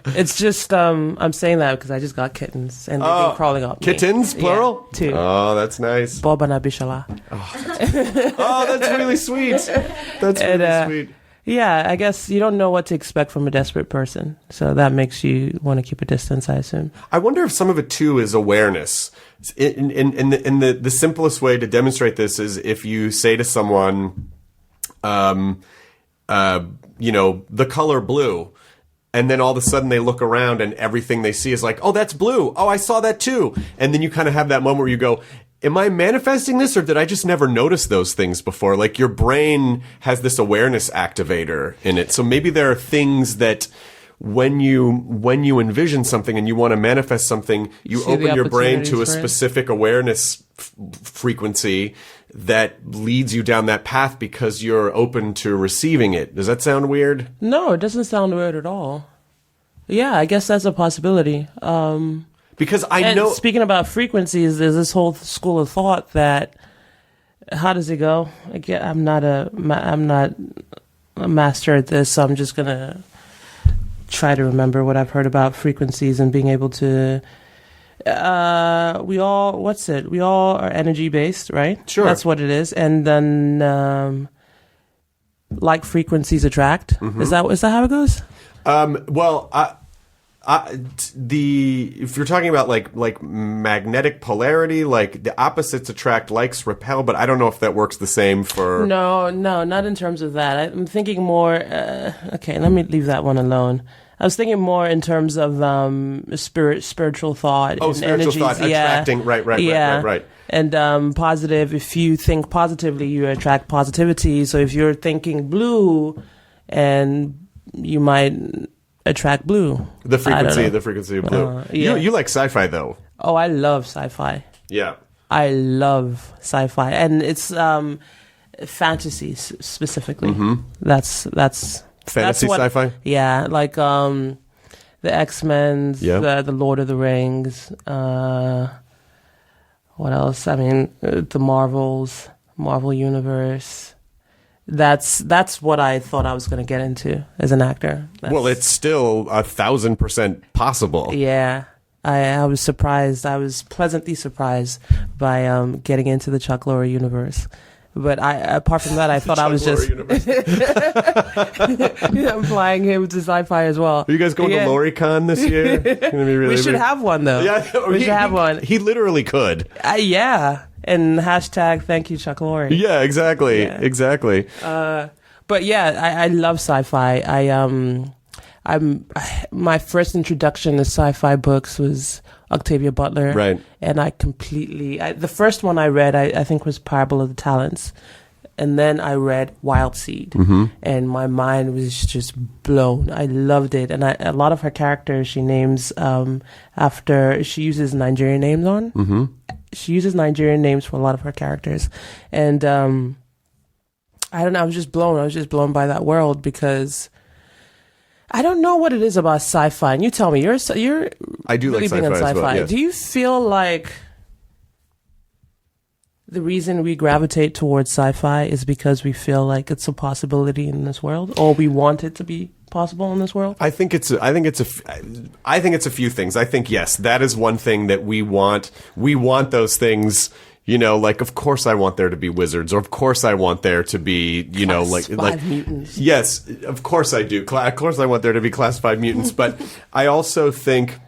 It's just, I'm saying that because I just got kittens and they've been crawling up kittens, me. plural? Yeah, 2. Oh, that's nice. Bob and Abishola. Oh, that's really sweet. That's really sweet. Yeah, I guess you don't know what to expect from a desperate person. So that makes you want to keep a distance, I assume. I wonder if some of it, too, is awareness. In the simplest way to demonstrate this is if you say to someone, the color blue, and then all of a sudden they look around and everything they see is like, oh, that's blue. Oh, I saw that, too. And then you kind of have that moment where you go, am I manifesting this, or did I just never notice those things before? Like, your brain has this awareness activator in it. So maybe there are things that when you envision something and you want to manifest something, you open your brain to a specific awareness frequency that leads you down that path because you're open to receiving it. Does that sound weird? No, it doesn't sound weird at all. Yeah, I guess that's a possibility. Because I know. Speaking about frequencies, there's this whole school of thought that, how does it go? Again, I'm not a master at this, so I'm just gonna try to remember what I've heard about frequencies and being able to. We all are energy based, right? Sure, that's what it is, and then like frequencies attract. Mm-hmm. Is that how it goes? If you're talking about like magnetic polarity, like the opposites attract, likes repel, but I don't know if that works the same for. No, not in terms of that. I'm thinking more. Okay, let me leave that one alone. I was thinking more in terms of spiritual thought. Oh, spiritual energies. thought, attracting, right. And positive. If you think positively, you attract positivity. So if you're thinking blue, and you might attract blue. The frequency of blue. Yeah. You like sci-fi though. Oh, I love sci-fi. Yeah. I love sci-fi, and it's fantasy specifically. That's Fantasy what, sci-fi? Yeah, like the X-Men, Yeah. the Lord of the Rings. What else? I mean, the Marvel Universe. That's what I thought I was going to get into as an actor. Well, it's still 1,000% possible. Yeah. I was surprised. I was pleasantly surprised by getting into the Chuck Lorre universe. But apart from that, I thought I was just applying him to sci-fi as well. Are you guys going to LorryCon this year? Gonna be really we should big. have one though. Yeah, we should have one. He literally could. Yeah, and hashtag thank you Chuck Lorre. Yeah, exactly, exactly. But yeah, I love sci-fi. My first introduction to sci-fi books was Octavia Butler. Right. And I completely, the first one I read, I think was Parable of the Talents. And then I read Wild Seed. And my mind was just blown. I loved it. And a lot of her characters she names after, she uses Nigerian names on. She uses Nigerian names for a lot of her characters. And I don't know, I was just blown by that world because I don't know what it is about sci-fi. And you tell me, you're I do really like big on sci-fi as well, yes. Do you feel like the reason we gravitate towards sci-fi is because we feel like it's a possibility in this world, or we want it to be possible in this world? I think it's a few things. I think yes, that is one thing that we want. We want those things. You know, like, of course I want there to be wizards, or of course I want there to be, you know, Class like 5 mutants. Yes, of course I do. Of course I want there to be class 5 mutants, but I also think,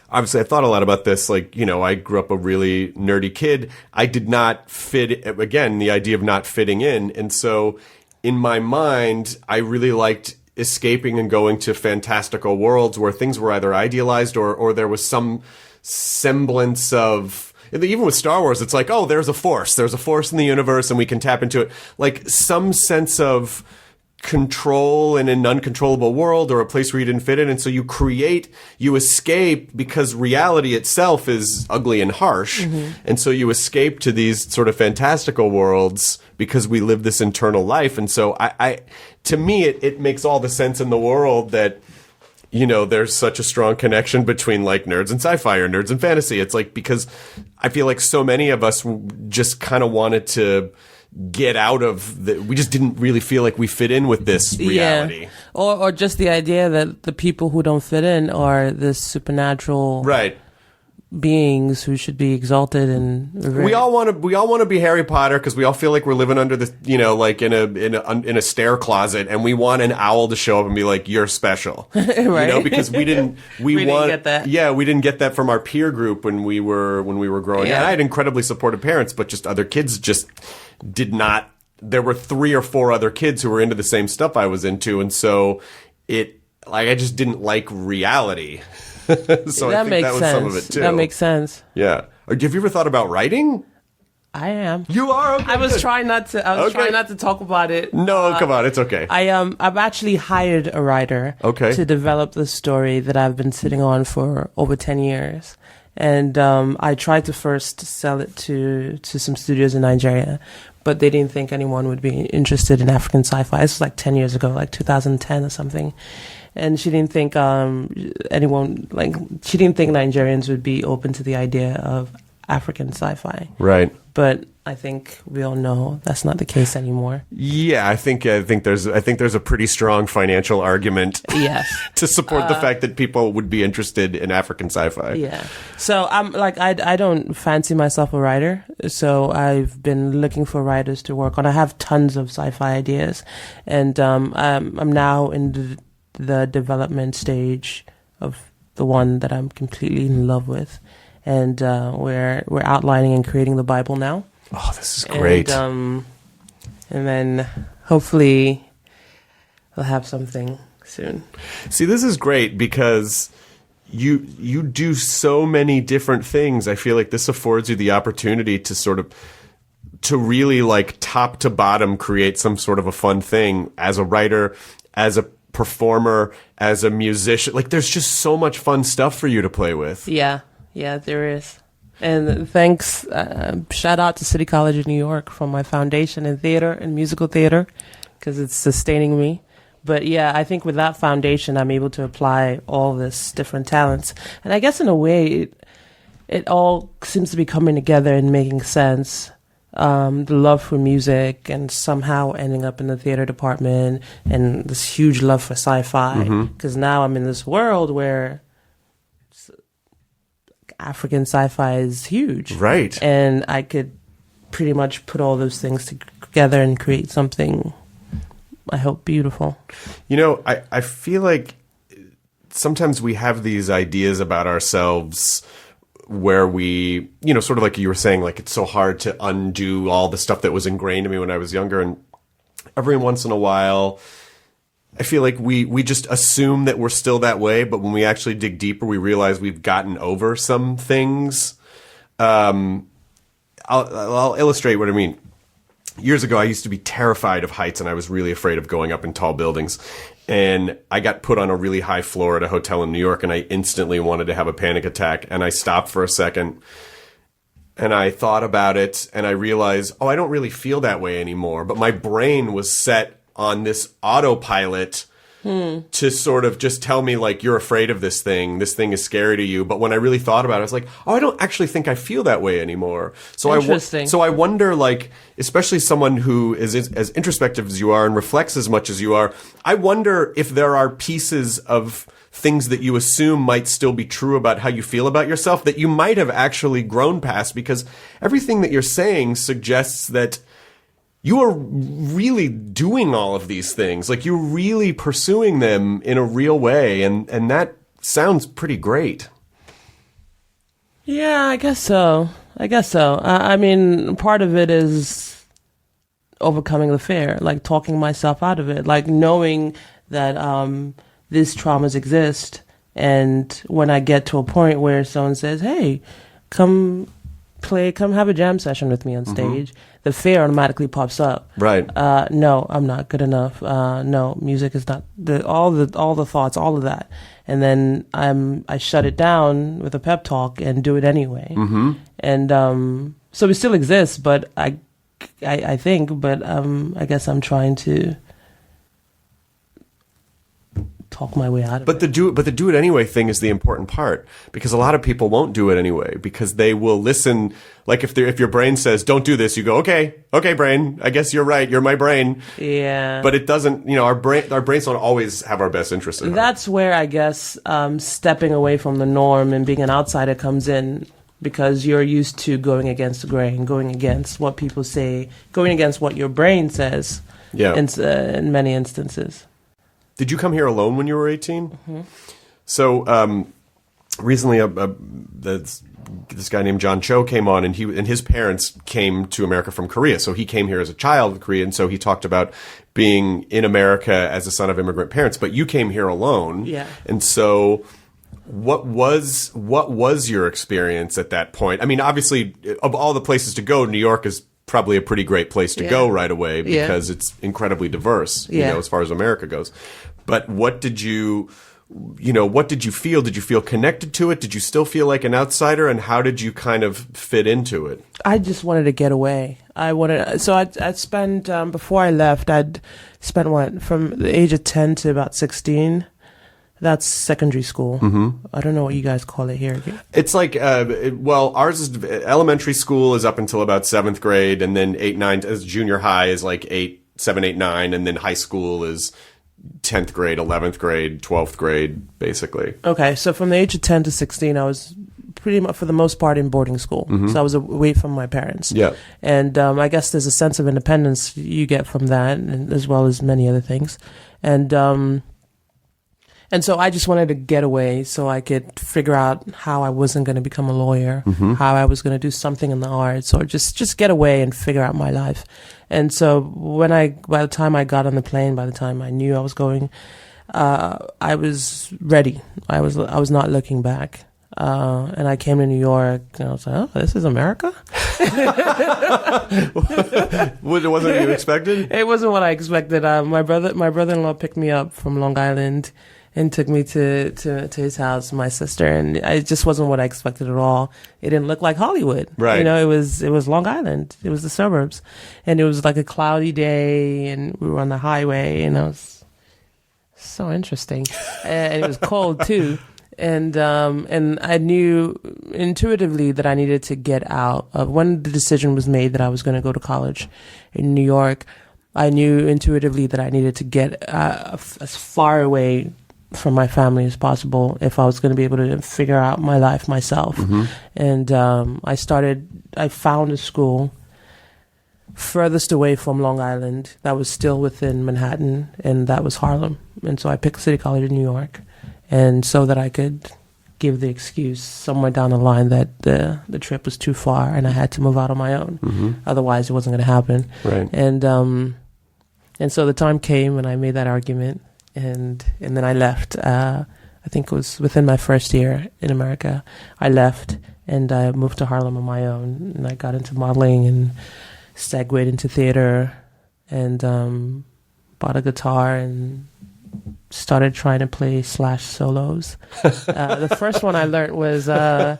obviously I thought a lot about this, like, you know, I grew up a really nerdy kid. I did not fit, again, the idea of not fitting in, and so in my mind, I really liked escaping and going to fantastical worlds where things were either idealized or there was some semblance of, even with Star Wars, it's like, oh, there's a force in the universe and we can tap into it. Like some sense of control in an uncontrollable world or a place where you didn't fit in. And so you escape because reality itself is ugly and harsh. And so you escape to these sort of fantastical worlds because we live this internal life. And so to me, it makes all the sense in the world that, you know, there's such a strong connection between like nerds and sci-fi or nerds and fantasy. It's like, because I feel like so many of us just kind of wanted to get out of we just didn't really feel like we fit in with this reality. Yeah. Or just the idea that the people who don't fit in are this supernatural beings who should be exalted and revered. We all want to be Harry Potter because we all feel like we're living under the, you know, like in a stair closet, and we want an owl to show up and be like, you're special. Right. You know, because we didn't get that. Yeah, we didn't get that from our peer group when we were growing up. Yeah. And I had incredibly supportive parents, but just other kids just did not. There were 3 or 4 other kids who were into the same stuff I was into, and so I just didn't like reality. So I think that was some of it too. That makes sense. Yeah. Have you ever thought about writing? I am. You are? Okay. I was trying not to talk about it. No, come on, it's okay. I've actually hired a writer to develop the story that I've been sitting on for over 10 years. And I tried to first sell it to some studios in Nigeria, but they didn't think anyone would be interested in African sci-fi. This was like 10 years ago, like 2010 or something. And she didn't think she didn't think Nigerians would be open to the idea of African sci-fi. Right. But I think we all know that's not the case anymore. Yeah, I think there's a pretty strong financial argument to support the fact that people would be interested in African sci-fi. Yeah. So I'm like, I don't fancy myself a writer, so I've been looking for writers to work on. I have tons of sci-fi ideas, and I'm now in the development stage of the one that I'm completely in love with, and we're outlining and creating the Bible now. Oh, this is great! And then hopefully we'll have something soon. See, this is great because you do so many different things. I feel like this affords you the opportunity to really like top to bottom create some sort of a fun thing as a writer, as a performer, as a musician. Like, there's just so much fun stuff for you to play with. Yeah, there is. And thanks, shout out to City College of New York for my foundation in theater and musical theater, because it's sustaining me. But yeah, I think with that foundation, I'm able to apply all this different talents. And I guess in a way, it all seems to be coming together and making sense. The love for music and somehow ending up in the theater department, and this huge love for sci-fi. Because now I'm in this world where African sci-fi is huge. Right. And I could pretty much put all those things together and create something, I hope, beautiful. You know, I feel like sometimes we have these ideas about ourselves where we, you know, sort of like you were saying, like it's so hard to undo all the stuff that was ingrained in me when I was younger. And every once in a while, I feel like we just assume that we're still that way. But when we actually dig deeper, we realize we've gotten over some things. I'll illustrate what I mean. Years ago, I used to be terrified of heights, and I was really afraid of going up in tall buildings. And I got put on a really high floor at a hotel in New York, and I instantly wanted to have a panic attack. And I stopped for a second, and I thought about it, and I realized, I don't really feel that way anymore. But my brain was set on this autopilot to sort of just tell me, like, you're afraid of this thing is scary to you. But when I really thought about it, I was like, I don't actually think I feel that way anymore. So Interesting. So I wonder, like, especially someone who is as introspective as you are and reflects as much as you are, I wonder if there are pieces of things that you assume might still be true about how you feel about yourself that you might have actually grown past, because everything that you're saying suggests that you are really doing all of these things. Like, you're really pursuing them in a real way. And that sounds pretty great. Yeah, I guess so. I mean, part of it is overcoming the fear, like talking myself out of it, like knowing that these traumas exist. And when I get to a point where someone says, hey, come have a jam session with me on stage, the fear automatically pops up. Right. No, I'm not good enough. No, music is not all the thoughts, all of that. And then I shut it down with a pep talk and do it anyway. And so it still exists, but I think, but I guess I'm trying to talk my way out of it. But the do it anyway thing is the important part, because a lot of people won't do it anyway because they will listen. Like, if your brain says don't do this, you go, okay brain, I guess you're right, you're my brain. Yeah. But it doesn't, you know, our brains don't always have our best interest in heart. That's where I guess stepping away from the norm and being an outsider comes in, because you're used to going against the grain, going against what people say, going against what your brain says. Yeah. In many instances. Did you come here alone when you were 18? So recently, this guy named John Cho came on, and his parents came to America from Korea. So he came here as a child of Korea, and so he talked about being in America as a son of immigrant parents. But you came here alone. Yeah. And so what was your experience at that point? I mean, obviously, of all the places to go, New York is probably a pretty great place to go right away, because it's incredibly diverse, you know, as far as America goes. But what did you feel? Did you feel connected to it? Did you still feel like an outsider? And how did you kind of fit into it? I just wanted to get away. I'd spent, before I left, I'd spent from the age of 10 to about 16. That's secondary school. I don't know what you guys call it here. It's like, ours is elementary school is up until about 7th grade, and then 8, 9 as junior high is like 7, 8, 9, and then high school is 10th grade, 11th grade, 12th grade, basically. Okay, so from the age of 10 to 16, I was pretty much, for the most part, in boarding school. So I was away from my parents. Yeah. And I guess there's a sense of independence you get from that, and as well as many other things. And so I just wanted to get away so I could figure out how I wasn't going to become a lawyer, how I was going to do something in the arts, or just get away and figure out my life. And so by the time I got on the plane, by the time I knew I was going, I was ready. I was not looking back. And I came to New York, and I was like, oh, this is America? It wasn't what you expected? It wasn't what I expected. My brother-in-law picked me up from Long Island and took me to his house, my sister, and it just wasn't what I expected at all. It didn't look like Hollywood. Right. You know, it was Long Island. It was the suburbs. And it was like a cloudy day, and we were on the highway, and it was so interesting. And it was cold too. And I knew intuitively that I needed to get out of, when the decision was made that I was going to go to college in New York, I knew intuitively that I needed to get as far away from my family as possible if I was going to be able to figure out my life myself. Mm-hmm. And I found a school furthest away from Long Island that was still within Manhattan, and that was Harlem. And so I picked City College in New York, and so that I could give the excuse somewhere down the line that the trip was too far and I had to move out on my own. Mm-hmm. Otherwise, it wasn't going to happen. Right. And so the time came and I made that argument, and then I left. I think it was within my first year in America. I left and I moved to Harlem on my own, and I got into modeling and segued into theater, and bought a guitar and started trying to play solos. The first one I learned was, I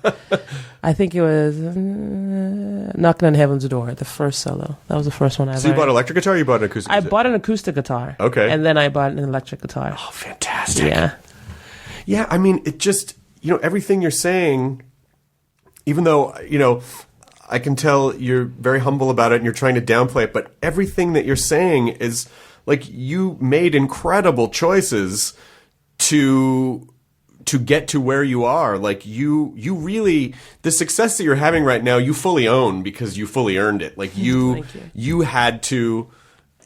think it was Knocking on Heaven's Door, the first solo. That was the first one I learned. So you bought an electric guitar or you bought an acoustic guitar? I bought an acoustic guitar. Okay. And then I bought an electric guitar. Oh, fantastic. Yeah. Yeah, I mean, it just, everything you're saying, even though, I can tell you're very humble about it and you're trying to downplay it, but everything that you're saying is like you made incredible choices to get to where you are. Like you really, the success that you're having right now, you fully own because you fully earned it. Like you had to,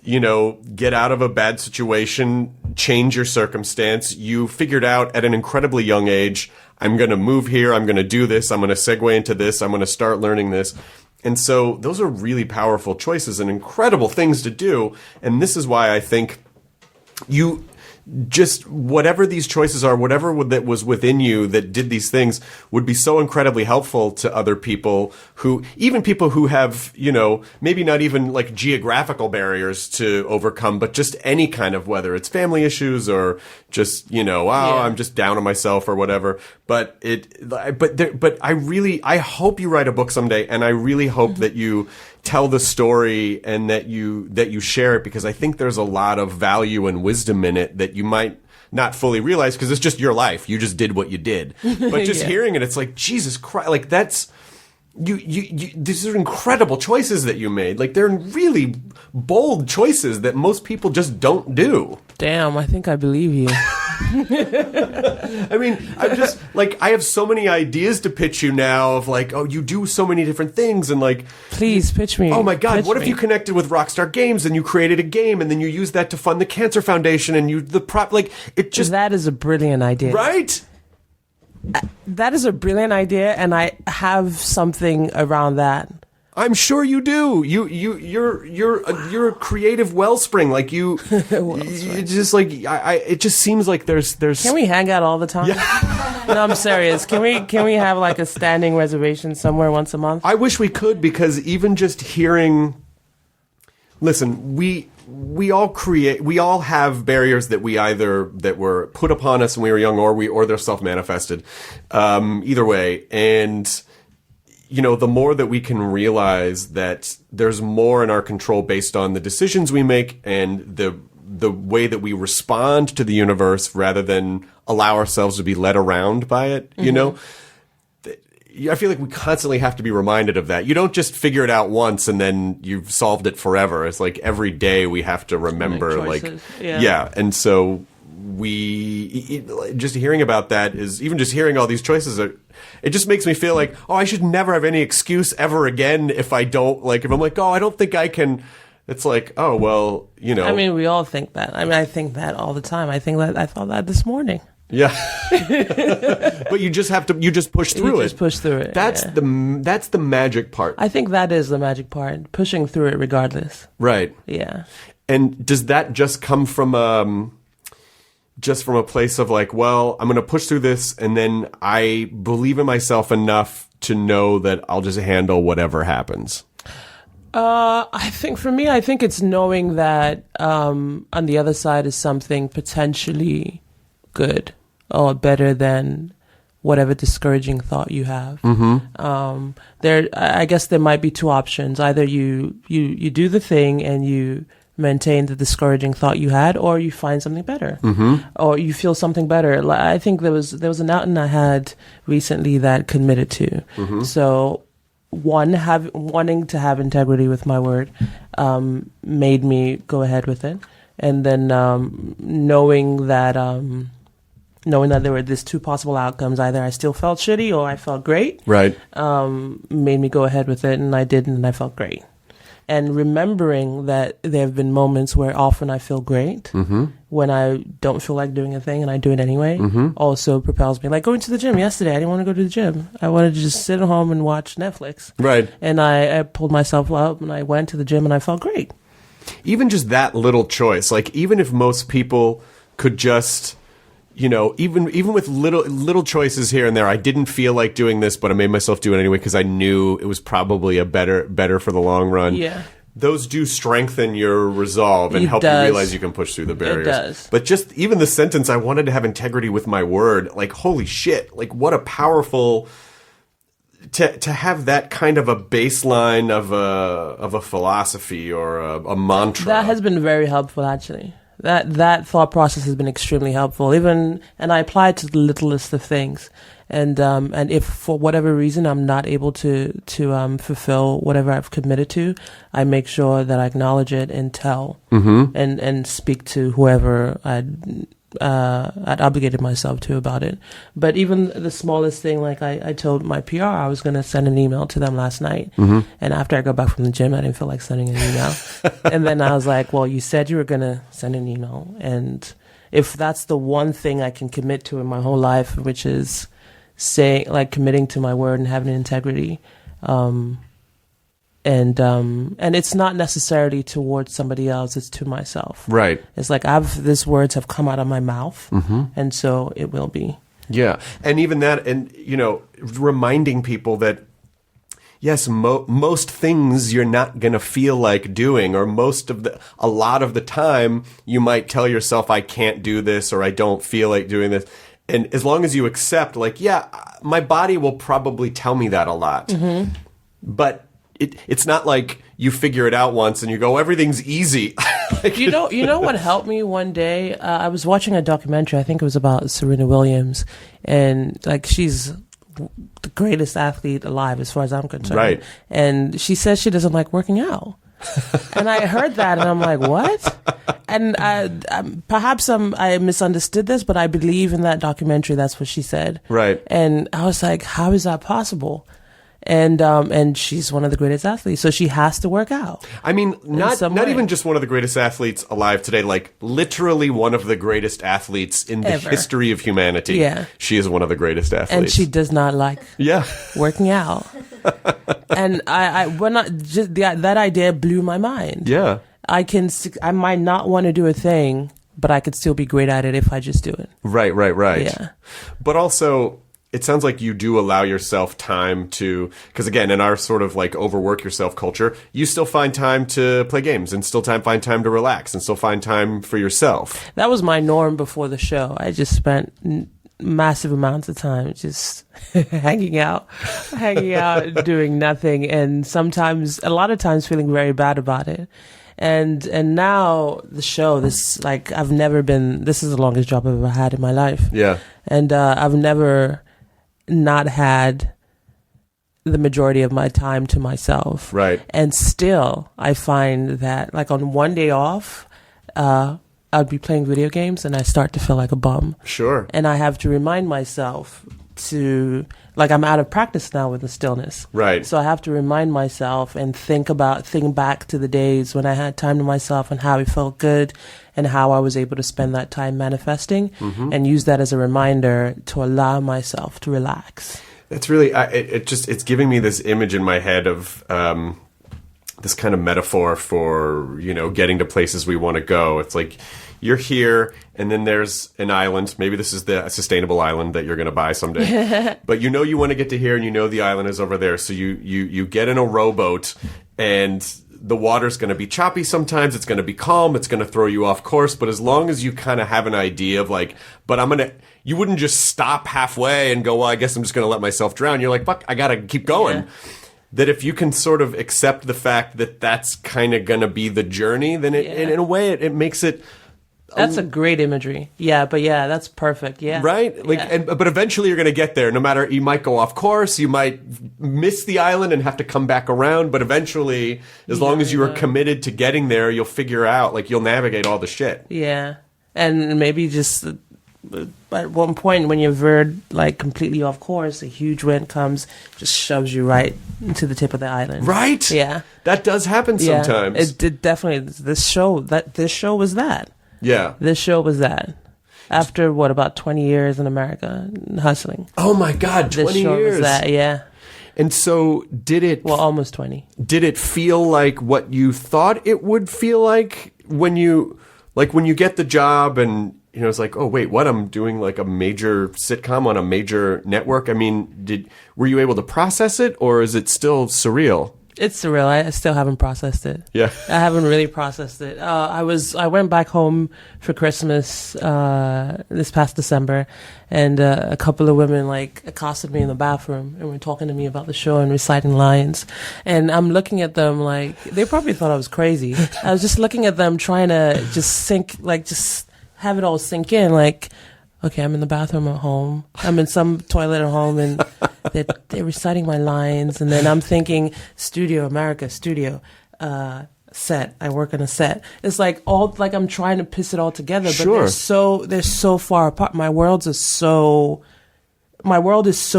get out of a bad situation, change your circumstance. You figured out at an incredibly young age, I'm going to move here. I'm going to do this. I'm going to segue into this. I'm going to start learning this. And so those are really powerful choices and incredible things to do. And this is why I think you just, whatever these choices are, whatever that was within you that did these things would be so incredibly helpful to other people even people who have, maybe not even like geographical barriers to overcome, but just any kind of, whether it's family issues or just, I'm just down on myself or whatever. But I hope you write a book someday, and I really hope that you tell the story and that you share it, because I think there's a lot of value and wisdom in it that you might not fully realize because it's just your life. You just did what you did. But just hearing it, it's like, Jesus Christ, like that's, these are incredible choices that you made. Like they're really bold choices that most people just don't do. Damn, I think I believe you. I mean, I'm just like, I have so many ideas to pitch you now of like, oh, you do so many different things, and like, please pitch me. Oh my God, pitch what if me. you connected with Rockstar Games and you created a game and then you used that to fund the Cancer Foundation and that is a brilliant idea. Right? That is a brilliant idea, and I have something around that. I'm sure you do. You're a creative wellspring. Like you, it's just like it just seems like there's. Can we hang out all the time? Yeah. No, I'm serious. Can we have like a standing reservation somewhere once a month? I wish we could, because even just hearing. Listen, we all have barriers that that were put upon us when we were young, or they're self-manifested. Either way, and. The more that we can realize that there's more in our control based on the decisions we make and the way that we respond to the universe rather than allow ourselves to be led around by it, I feel like we constantly have to be reminded of that. You don't just figure it out once and then you've solved it forever. It's like every day we have to remember, And so just hearing about that is, even just hearing all these choices it just makes me feel like, oh, I should never have any excuse ever again if I don't, like, if I'm like, oh, I don't think I can. It's like, oh, well, I mean, we all think that. I mean, I think that all the time. I thought that this morning. Yeah. But you just push through it. You just push through it. That's the magic part. I think that is the magic part, pushing through it regardless. Right. Yeah. And does that just come from a place of like, well, I'm going to push through this, and then I believe in myself enough to know that I'll just handle whatever happens? I think for me, I think it's knowing that on the other side is something potentially good or better than whatever discouraging thought you have. I guess there might be two options. Either you do the thing and you maintain the discouraging thought you had, or you find something better, or you feel something better. I think there was an outing I had recently that committed to. So wanting to have integrity with my word made me go ahead with it, and then knowing that there were these two possible outcomes, either I still felt shitty or I felt great, right, made me go ahead with it, and I did, and I felt great. And remembering that there have been moments where often I feel great when I don't feel like doing a thing and I do it anyway, also propels me. Like going to the gym yesterday, I didn't want to go to the gym. I wanted to just sit at home and watch Netflix. Right. And I pulled myself up and I went to the gym and I felt great. Even just that little choice, like even if most people could just, you know, even with little choices here and there, I didn't feel like doing this, but I made myself do it anyway because I knew it was probably a better for the long run. Yeah. Those do strengthen your resolve and help you realize you can push through the barriers. It does. But just even the sentence, I wanted to have integrity with my word, like, holy shit, like what a powerful, to have that kind of a baseline of a philosophy or a mantra. That has been very helpful, actually. That thought process has been extremely helpful. And I apply it to the littlest of things. And if for whatever reason I'm not able to fulfill whatever I've committed to, I make sure that I acknowledge it and tell and speak to whoever I'd obligated myself to about it. But even the smallest thing, like I told my PR I was going to send an email to them last night. And after I got back from the gym, I didn't feel like sending an email. And then I was like, well, you said you were going to send an email. And if that's the one thing I can commit to in my whole life, which is committing to my word and having integrity, and it's not necessarily towards somebody else, it's to myself. Right. It's like these words have come out of my mouth, and so it will be. Yeah. And even that, and, you know, reminding people that, yes, most things you're not going to feel like doing, or a lot of the time you might tell yourself, I can't do this, or I don't feel like doing this. And as long as you accept, like, yeah, my body will probably tell me that a lot. But it's not like you figure it out once and you go, everything's easy. Like, you know what helped me one day? I was watching a documentary, I think it was about Serena Williams, and like she's the greatest athlete alive as far as I'm concerned. Right. And she says she doesn't like working out. And I heard that and I'm like, what? And perhaps I misunderstood this, but I believe in that documentary that's what she said. Right. And I was like, how is that possible? And she's one of the greatest athletes, so she has to work out. I mean, not way. even just one of the greatest athletes alive today, like literally one of the greatest athletes in the history of humanity. Yeah. She is one of the greatest athletes. And she does not like working out. And that idea blew my mind. Yeah. I might not want to do a thing, but I could still be great at it if I just do it. Right. Yeah. But also, it sounds like you do allow yourself time to, because again, in our sort of like overwork yourself culture, you still find time to play games and still find time to relax and still find time for yourself. That was my norm before the show. I just spent massive amounts of time just hanging out, doing nothing, and a lot of times feeling very bad about it. And now the show, this is the longest job I've ever had in my life. Yeah. And I've never not had the majority of my time to myself. Right. And still, I find that, like, on one day off, I'd be playing video games and I start to feel like a bum. Sure. And I have to remind myself to, like, I'm out of practice now with the stillness. Right. So I have to remind myself and think back to the days when I had time to myself and how it felt good and how I was able to spend that time manifesting, and use that as a reminder to allow myself to relax. That's really, it's giving me this image in my head of, this kind of metaphor for, getting to places we want to go. It's like you're here and then there's an island. Maybe this is the sustainable island that you're going to buy someday. But you want to get to here and the island is over there. So you get in a rowboat and the water's going to be choppy sometimes. It's going to be calm. It's going to throw you off course. But as long as you kind of have an idea of you wouldn't just stop halfway and go, well, I guess I'm just going to let myself drown. You're like, fuck, I got to keep going. Yeah. That if you can sort of accept the fact that that's kind of going to be the journey, then in a way, it makes it... That's a great imagery. Yeah, but that's perfect. Yeah. Right? But eventually you're going to get there. No matter, you might go off course, you might miss the island and have to come back around, but eventually, as long as you are committed to getting there, you'll figure out, you'll navigate all the shit. Yeah. And maybe just... at one point when you're veered completely off course, a huge wind comes, just shoves you right into the tip of the island. Right? Yeah. That does happen sometimes. It did definitely. This show was that. Yeah. This show was that. After about 20 years in America hustling. Oh my God, 20 this show years. Was that, yeah. And so did it... Well, almost 20. Did it feel like what you thought it would feel like when you get the job and... it's like, oh, wait, what? I'm doing a major sitcom on a major network. I mean, were you able to process it, or is it still surreal? It's surreal. I still haven't processed it. Yeah. I haven't really processed it. I went back home for Christmas, this past December, and a couple of women accosted me in the bathroom and were talking to me about the show and reciting lines. And I'm looking at them they probably thought I was crazy. I was just looking at them trying to just just have it all sink in. Okay, I'm in the bathroom at home. I'm in some toilet at home, and they're reciting my lines. And then I'm thinking, studio, America, studio, set. I work on a set. It's I'm trying to piece it all together, but Sure. they're so far apart. My world is so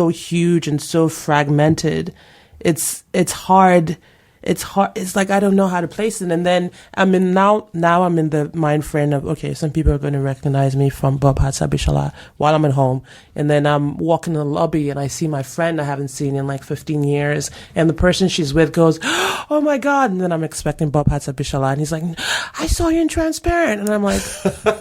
huge and so fragmented. It's hard. It's hard. It's I don't know how to place it. And then I'm in the mind frame of, okay, some people are going to recognize me from Bob Hearts Abishola while I'm at home. And then I'm walking in the lobby and I see my friend I haven't seen in 15 years. And the person she's with goes, oh my God. And then I'm expecting Bob Hearts Abishola. And he's like, I saw you in Transparent. And I'm like,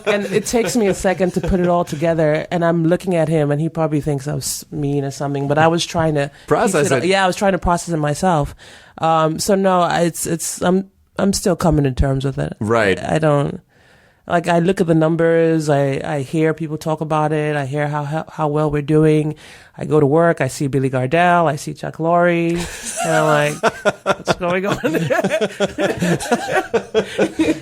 and it takes me a second to put it all together. And I'm looking at him and he probably thinks I was mean or something, but I was trying to process it. Yeah, I was trying to process it myself. So no, I'm still coming to terms with it. Right. I don't I look at the numbers. I hear people talk about it. I hear how well we're doing. I go to work. I see Billy Gardell. I see Chuck Lorre. And I'm like, what's going on?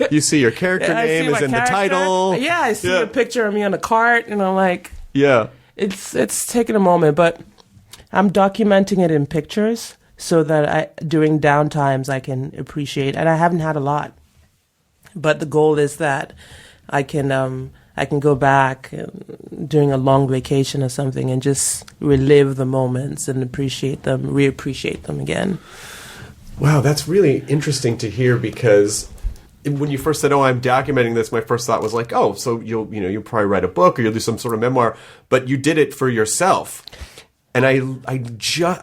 You see your character name is in the title. Yeah, I see a picture of me on a cart, and I'm like, yeah. It's taking a moment, but I'm documenting it in pictures, so that during downtimes I can appreciate, and I haven't had a lot, but the goal is that I can go back during a long vacation or something and just relive the moments and appreciate them, reappreciate them again. Wow, that's really interesting to hear, because when you first said, "Oh, I'm documenting this," my first thought was like, "Oh, so you'll probably write a book or you'll do some sort of memoir," but you did it for yourself. And I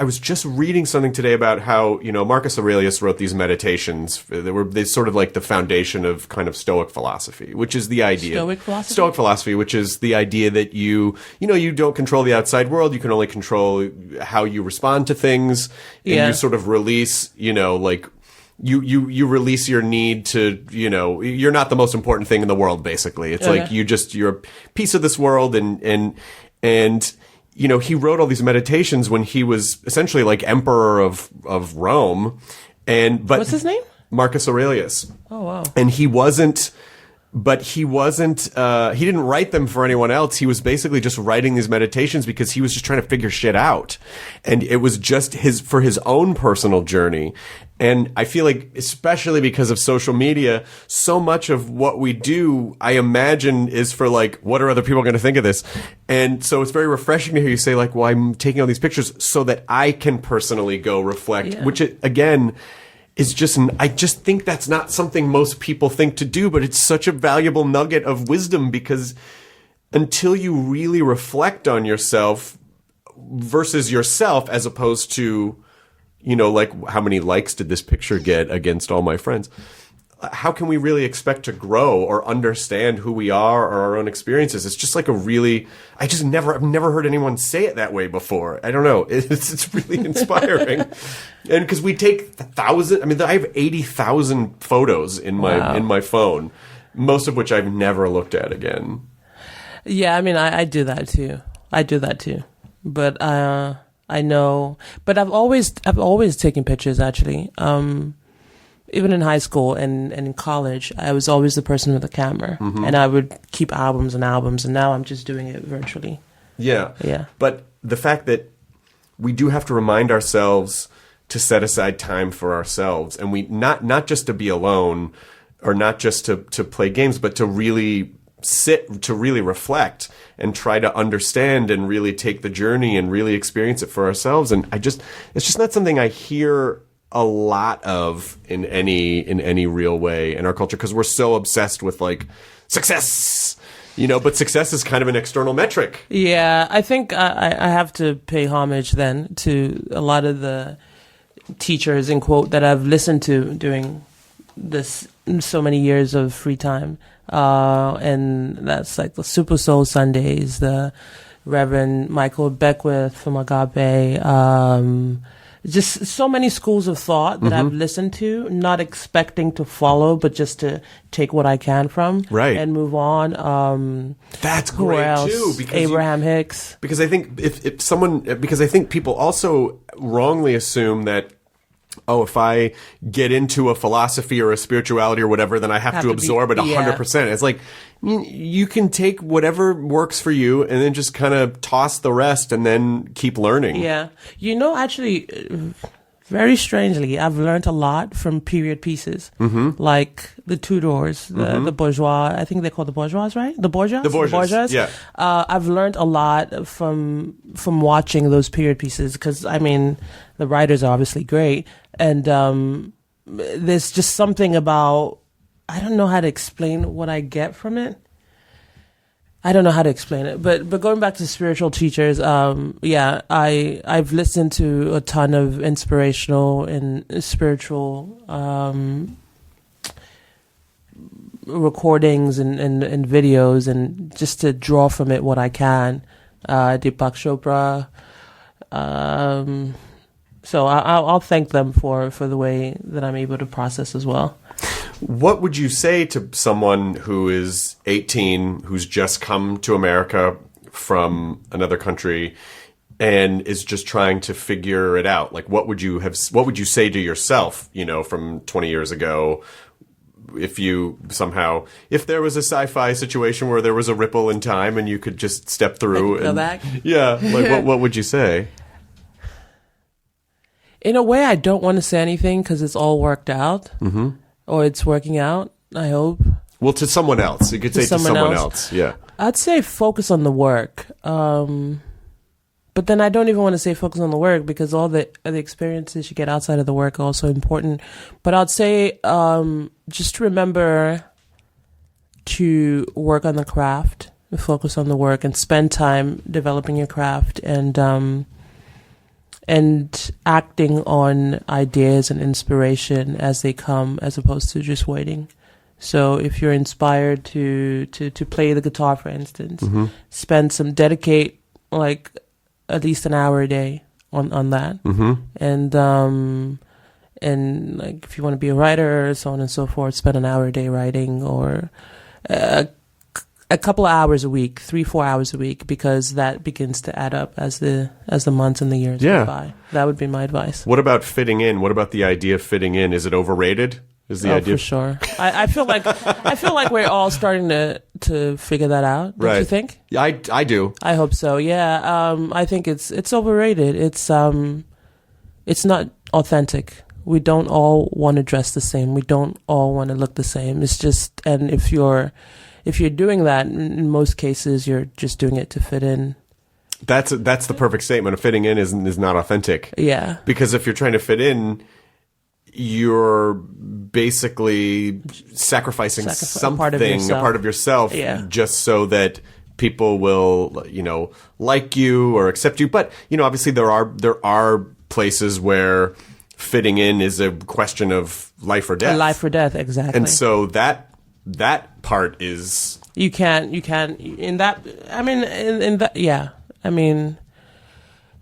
was just reading something today about how, Marcus Aurelius wrote these meditations. They sort of like the foundation of kind of Stoic philosophy, which is the idea. Stoic philosophy, which is the idea that you don't control the outside world. You can only control how you respond to things. And you sort of release, you release your need to, you're not the most important thing in the world, basically. It's like you're a piece of this world, and he wrote all these meditations when he was essentially like emperor of Rome. But what's his name? Marcus Aurelius. Oh, wow. And he didn't write them for anyone else. He was basically just writing these meditations because he was just trying to figure shit out. And it was just for his own personal journey. And I feel like, especially because of social media, so much of what we do, I imagine, is for what are other people going to think of this? And so it's very refreshing to hear you say well, I'm taking all these pictures so that I can personally go reflect, which again, is I just think that's not something most people think to do, but it's such a valuable nugget of wisdom, because until you really reflect on yourself versus yourself, as opposed to like how many likes did this picture get against all my friends? How can we really expect to grow or understand who we are or our own experiences? It's just like I've never heard anyone say it that way before. I don't know. It's really inspiring. And because we take I have 80,000 photos in my phone, most of which I've never looked at again. Yeah, I mean, I do that too. But I know, but I've always taken pictures actually. Even in high school and in college, I was always the person with the camera, and I would keep albums and albums. And now I'm just doing it virtually. Yeah. But the fact that we do have to remind ourselves to set aside time for ourselves, and we not just to be alone, or not just to play games, but to really sit, to really reflect and try to understand and really take the journey and really experience it for ourselves. And it's just not something I hear a lot of in any real way in our culture, because we're so obsessed with like success, but success is kind of an external metric. Yeah, I think I have to pay homage then to a lot of the teachers, in quote, that I've listened to during this so many years of free time. And that's like the Super Soul Sundays, the Reverend Michael Beckwith from Agape, just so many schools of thought that I've listened to, not expecting to follow, but just to take what I can from, and move on. That's great too, because Abraham Hicks. Because I think because I think people also wrongly assume that, if I get into a philosophy or a spirituality or whatever, then I have to absorb it 100%. It's like, you can take whatever works for you and then just kind of toss the rest and then keep learning. Yeah. Actually, very strangely, I've learned a lot from period pieces, like the Tudors, the Bourgeois. I think they're called the Bourgeois, right? The Borgias? The Borgias, yeah. I've learned a lot from watching those period pieces, because, I mean, the writers are obviously great. And there's just something about, I don't know how to explain what I get from it. I don't know how to explain it, but going back to spiritual teachers, I've listened to a ton of inspirational and spiritual recordings and videos, and just to draw from it what I can. Deepak Chopra. So I'll thank them for the way that I'm able to process as well. What would you say to someone who is 18, who's just come to America from another country and is just trying to figure it out? Like, what would you say to yourself, from 20 years ago, if there was a sci-fi situation where there was a ripple in time and you could just step through and go back? Yeah. Like, what would you say? In a way, I don't want to say anything because it's all worked out. Or it's working out, I hope. Well, to someone else. You could say to someone else. Yeah. I'd say focus on the work. But then I don't even want to say focus on the work, because all the experiences you get outside of the work are also important. But I'd say just remember to work on the craft, focus on the work, and spend time developing your craft, and acting on ideas and inspiration as they come, as opposed to just waiting. So if you're inspired to play the guitar, for instance, dedicate like at least an hour a day on that. And like if you want to be a writer, so on and so forth, spend an hour a day writing, or a couple of hours a week, 3-4 hours a week, because that begins to add up as the months and the years go by. That would be my advice. What about fitting in? What about the idea of fitting in? Is it overrated? Is the idea for sure? I feel like we're all starting to figure that out. Don't you think? Yeah, I do. I hope so. Yeah. I think it's overrated. It's not authentic. We don't all want to dress the same. We don't all want to look the same. It's just, and if you're doing that, in most cases, you're just doing it to fit in. That's the perfect statement. Fitting in is not authentic. Yeah. Because if you're trying to fit in, you're basically sacrificing something, a part of yourself, just so that people will, like you or accept you. But, obviously there are places where fitting in is a question of life or death. Life or death, exactly. And so that part is... You can't, in that, I mean, in that, yeah. I mean,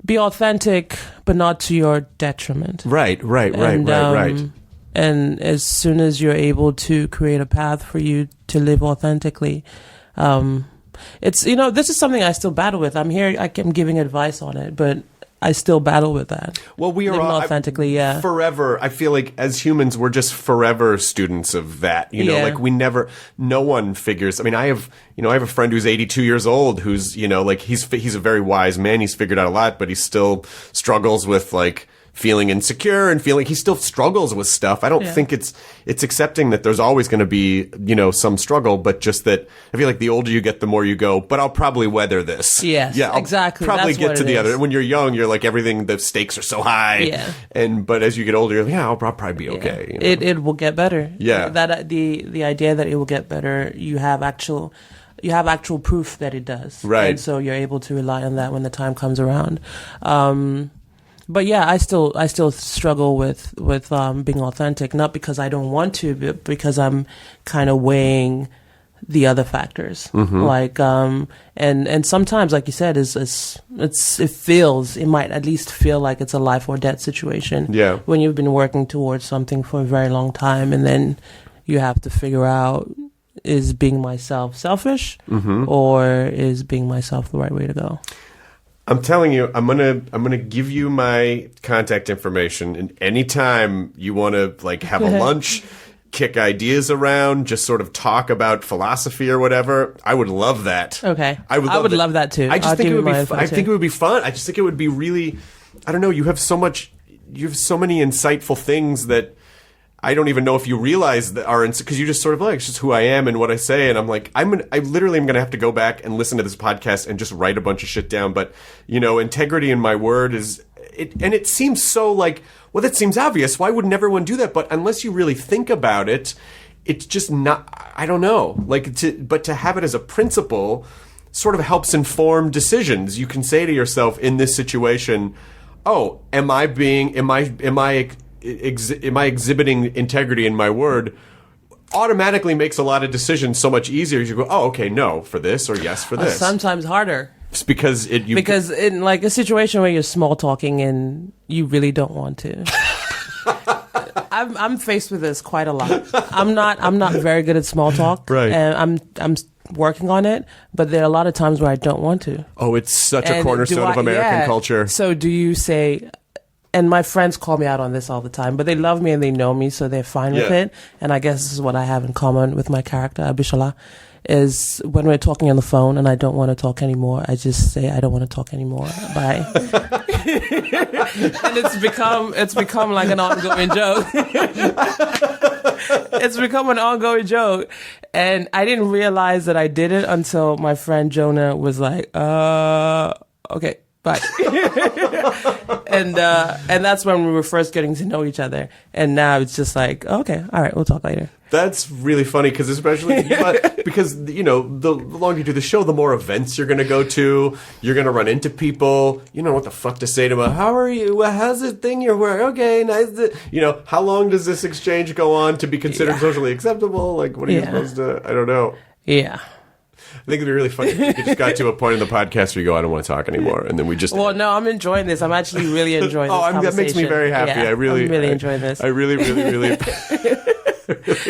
be authentic, but not to your detriment. Right. And as soon as you're able to create a path for you to live authentically, it's, this is something I still battle with. I'm here, I'm giving advice on it, but I still battle with that. Well, we are living all authentically, yeah. Forever. I feel like as humans, we're just forever students of that. Like no one figures. I mean, I have a friend who's 82 years old who's, like he's a very wise man. He's figured out a lot, but he still struggles with like feeling insecure and feeling he still struggles with stuff. I don't think it's accepting that there's always going to be, some struggle, but just that I feel like the older you get, the more you go, but I'll probably weather this. Yes, yeah, I'll exactly. probably That's get what to it the is. other. When you're young, you're like everything, the stakes are so high. Yeah. But as you get older, you're like, I'll probably be okay. It will get better. Yeah. That the idea that it will get better, you have actual proof that it does. Right. And so you're able to rely on that when the time comes around. But yeah, I still struggle with being authentic, not because I don't want to, but because I'm kind of weighing the other factors. Mm-hmm. Like and sometimes, like you said, it might at least feel like it's a life or death situation. Yeah. When you've been working towards something for a very long time, and then you have to figure out, is being myself selfish, or is being myself the right way to go? I'm telling you, I'm gonna give you my contact information, and anytime you want to like have a lunch, kick ideas around, just sort of talk about philosophy or whatever, I would love that. Okay, I would love that too. I just think it would be. I think too. it would be fun. I just think it would be really. I don't know. You have so many insightful things that I don't even know if you realize that are, because you just sort of like, it's just who I am and what I say. And I'm like, I literally am going to have to go back and listen to this podcast and just write a bunch of shit down. But, integrity in my word is, and it seems so like, well, that seems obvious. Why wouldn't everyone do that? But unless you really think about it, it's just not, I don't know. But to have it as a principle sort of helps inform decisions. You can say to yourself in this situation, oh, am I exhibiting integrity in my word? Automatically makes a lot of decisions so much easier. You go, oh, okay, no for this, or yes for this. Sometimes harder. It's because in like a situation where you're small talking and you really don't want to. I'm faced with this quite a lot. I'm not very good at small talk, right? And I'm working on it, but there are a lot of times where I don't want to. Oh, it's such a cornerstone of American culture. So do you say? And my friends call me out on this all the time, but they love me and they know me, so they're fine with it. And I guess this is what I have in common with my character, Abishola, is when we're talking on the phone and I don't want to talk anymore, I just say, I don't want to talk anymore. Bye. And it's become like an ongoing joke. It's become an ongoing joke. And I didn't realize that I did it until my friend Jonah was like, okay. Bye. And that's when we were first getting to know each other. And now it's just like, okay, all right, we'll talk later. That's really funny because the longer you do the show, the more events you're going to go to. You're going to run into people. You know what the fuck to say to them. How are you? Well, how's this thing you're wearing? Okay, nice. How long does this exchange go on to be considered socially acceptable? Like, what are you supposed to? I don't know. Yeah. I think it'd be really funny if you just got to a point in the podcast where you go, I don't want to talk anymore, and then we just... Well, no, I'm enjoying this. I'm actually really enjoying this conversation. That makes me very happy. Yeah, I'm really enjoying this. I really, really, really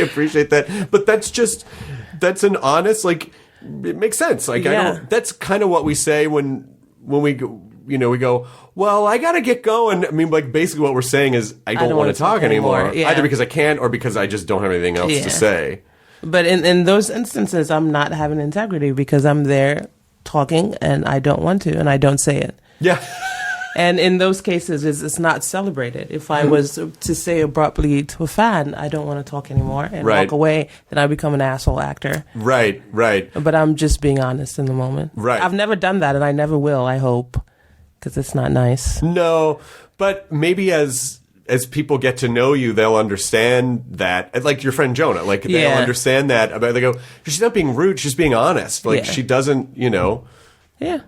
appreciate that. But that's an honest, like, it makes sense. Like, that's kind of what we say when we go, we go, well, I got to get going. I mean, like, basically what we're saying is I don't want to talk anymore. Yeah. Either because I can't or because I just don't have anything else to say. But in those instances, I'm not having integrity because I'm there talking and I don't want to and I don't say it. Yeah. And in those cases, it's not celebrated. If I was to say abruptly to a fan, I don't want to talk anymore and walk away, then I become an asshole actor. Right. But I'm just being honest in the moment. Right. I've never done that and I never will, I hope, because it's not nice. No, but maybe as people get to know you, they'll understand that. Like your friend Jonah, like they'll understand that. They go, she's not being rude, she's being honest. Like she doesn't, Yeah. Yeah.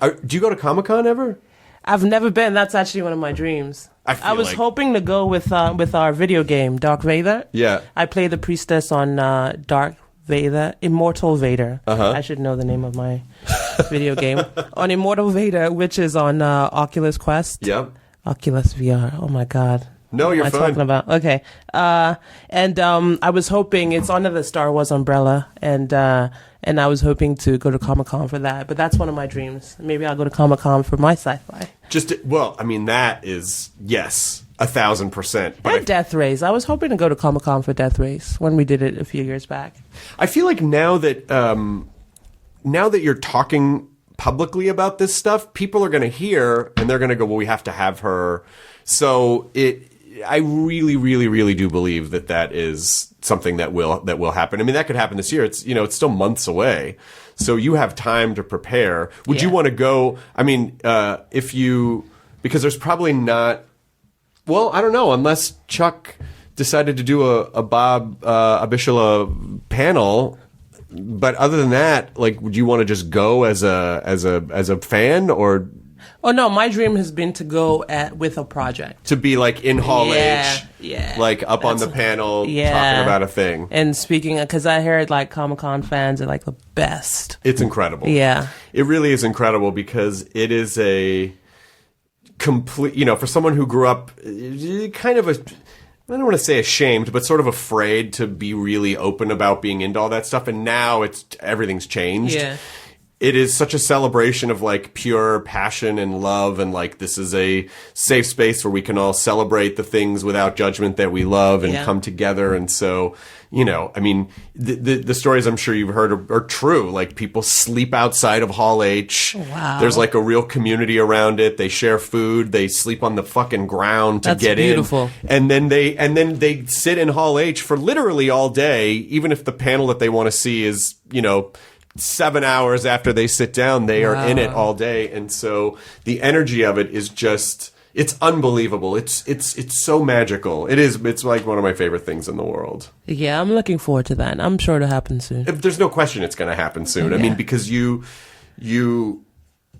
Do you go to Comic-Con ever? I've never been. That's actually one of my dreams. I was hoping to go with our video game, Dark Vader. Yeah. I play the priestess on Dark Vader, Immortal Vader. I should know the name of my video game. On Immortal Vader, which is on Oculus Quest. Yep. Oculus VR. Oh my God. No, you're what am I fine. talking about? Okay. And I was hoping it's under the Star Wars umbrella, and I was hoping to go to Comic-Con for that. But that's one of my dreams. Maybe I'll go to Comic-Con for my sci-fi. That is, yes, 1,000%. And Death Race. I was hoping to go to Comic-Con for Death Race when we did it a few years back. I feel like now that you're talking publicly about this stuff, people are going to hear and they're going to go, well, we have to have her. So I really, really, really do believe that is something that will happen. I mean, that could happen this year. It's still months away. So you have time to prepare. Would you want to go? I mean, because there's probably not, well, I don't know, unless Chuck decided to do a Bob Abishola panel. But other than that, like, would you want to just go as a fan, or? Oh no, my dream has been to go with a project. To be like in Hall H, like up on the panel talking about a thing. And speaking, because I heard like Comic-Con fans are like the best. It's incredible. Yeah. It really is incredible because it is a complete, for someone who grew up kind of I don't want to say ashamed, but sort of afraid to be really open about being into all that stuff. And now everything's changed. Yeah. It is such a celebration of like pure passion and love, and like this is a safe space where we can all celebrate the things without judgment that we love and come together. And so, I mean, the stories I'm sure you've heard are true. Like people sleep outside of Hall H. Wow. There's like a real community around it. They share food. They sleep on the fucking ground to get beautiful. in. And then they sit in Hall H for literally all day, even if the panel that they want to see is, 7 hours after they sit down, they are in it all day. And so the energy of it is just, it's unbelievable. It's so magical. It's like one of my favorite things in the world. Yeah, I'm looking forward to that. I'm sure it'll happen soon. There's no question it's going to happen soon. Yeah. I mean, because you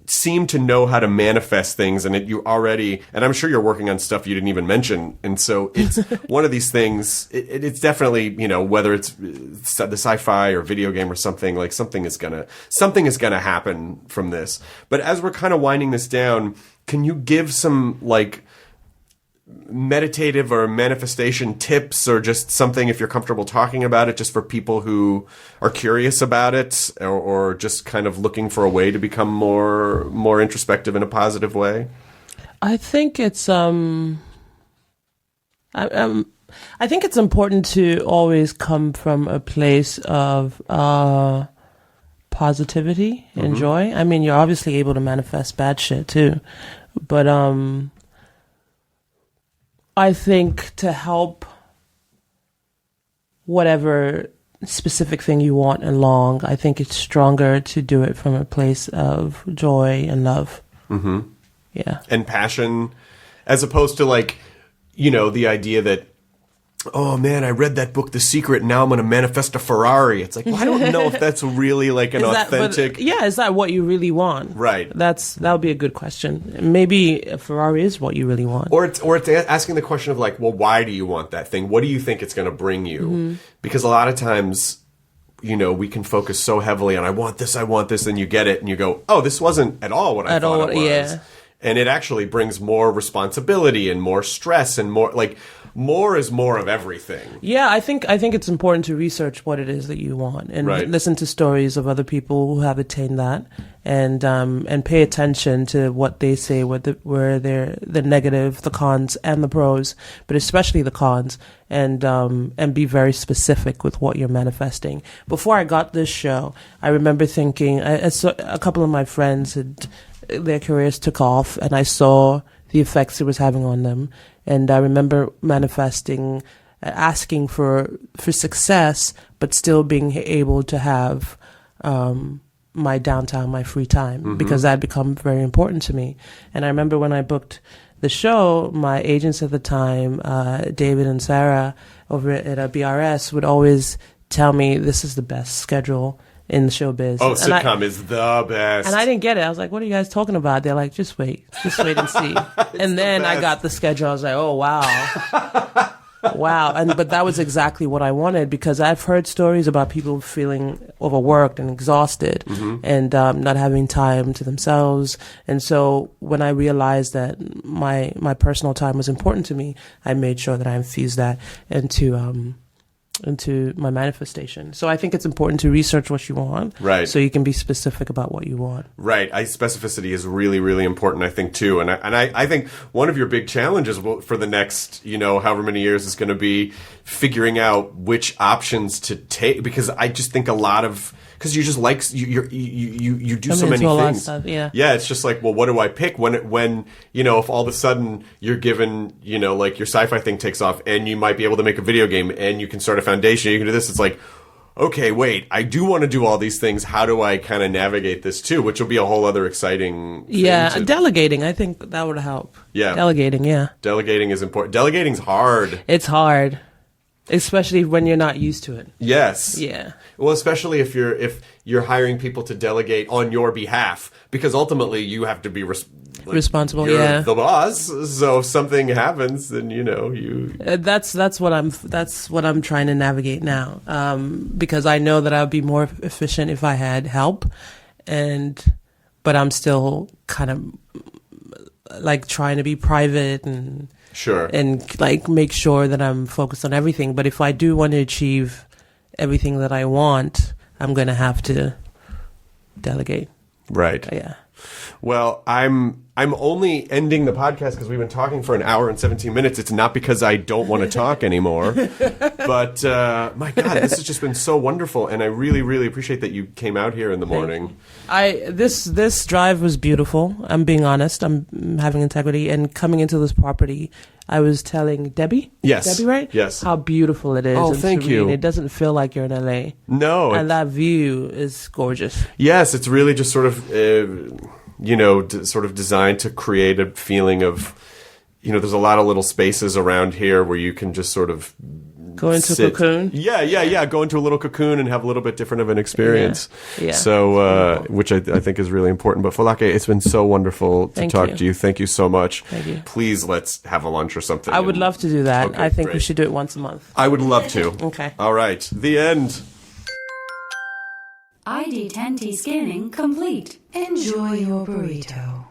seem to know how to manifest things, and and I'm sure you're working on stuff you didn't even mention. And so it's one of these things, it's definitely, whether it's the sci-fi or video game or something, like something is going to happen from this. But as we're kind of winding this down, can you give some like meditative or manifestation tips, or just something, if you're comfortable talking about it, just for people who are curious about it, or just kind of looking for a way to become more introspective in a positive way? I think it's I think it's important to always come from a place of positivity and joy. I mean, you're obviously able to manifest bad shit too, but I think to help whatever specific thing you want along, I think it's stronger to do it from a place of joy and love. Mm-hmm. Yeah. And passion, as opposed to like, the idea that, oh man, I read that book, The Secret, and now I'm going to manifest a Ferrari. It's like, well, I don't know if that's really like an authentic. Is that what you really want? Right. That would be a good question. Maybe a Ferrari is what you really want. Or it's asking the question of like, well, why do you want that thing? What do you think it's going to bring you? Mm-hmm. Because a lot of times, we can focus so heavily on I want this, and you get it, and you go, oh, this wasn't at all what I thought it was. Yeah. And it actually brings more responsibility and more stress and more is more of everything. Yeah, I think it's important to research what it is that you want and listen to stories of other people who have attained that, and pay attention to what they say, where they're the negative, the cons, and the pros, but especially the cons, and be very specific with what you're manifesting. Before I got this show, I remember thinking, I saw a couple of my friends their careers took off, and I saw the effects it was having on them. And I remember manifesting, asking for success, but still being able to have my downtime, my free time, because that had become very important to me. And I remember when I booked the show, my agents at the time, David and Sarah over at BRS, would always tell me, this is the best schedule in showbiz. Oh, And sitcom is the best. And I didn't get it. I was like, what are you guys talking about? They're like, just wait and see. And then I got the schedule. I was like, oh, wow. Wow. But that was exactly what I wanted, because I've heard stories about people feeling overworked and exhausted and not having time to themselves. And so when I realized that my personal time was important to me, I made sure that I infused that into my manifestation. So I think it's important to research what you want, right? So you can be specific about what you want, right? Specificity is really, really important, I think, too. And I think one of your big challenges for the next, however many years is going to be figuring out which options to take, because I just think a lot of, because you just like you do so many things. Stuff, yeah, it's just like, well, what do I pick when if all of a sudden you're given like your sci-fi thing takes off and you might be able to make a video game and you can start a foundation, you can do this. It's like, okay, wait, I do want to do all these things. How do I kind of navigate this too? Which will be a whole other exciting thing. Yeah, delegating. I think that would help. Yeah, delegating. Yeah, delegating is important. Delegating's hard. It's hard. Especially when you're not used to it. Yes. Yeah. Well, especially if you're hiring people to delegate on your behalf, because ultimately you have to be responsible. You're the boss. So if something happens, then you. That's what I'm trying to navigate now. Because I know that I would be more efficient if I had help, but I'm still kind of like trying to be private and. Sure. And like make sure that I'm focused on everything. But if I do want to achieve everything that I want, I'm going to have to delegate. Right. Yeah. Well, I'm only ending the podcast because we've been talking for an hour and 17 minutes. It's not because I don't want to talk anymore. But my God, this has just been so wonderful. And I really, really appreciate that you came out here in the morning. This drive was beautiful. I'm being honest. I'm having integrity. And coming into this property, I was telling Debbie. Yes. Debbie, right? Yes. How beautiful it is. Oh, and thank serene. you. It doesn't feel like you're in LA. No. And that view is gorgeous. Yes, it's really just sort of, sort of designed to create a feeling of, there's a lot of little spaces around here where you can just sort of go into a cocoon. Yeah. Go into a little cocoon and have a little bit different of an experience. Yeah. So, which I think is really important. But Folake, it's been so wonderful to talk to you. Thank you so much. Thank you. Please, let's have a lunch or something. I would love to do that. Okay, I think great. we should do it once a month. I would love to. Okay. All right. The end. ID10T scanning complete. Enjoy your burrito.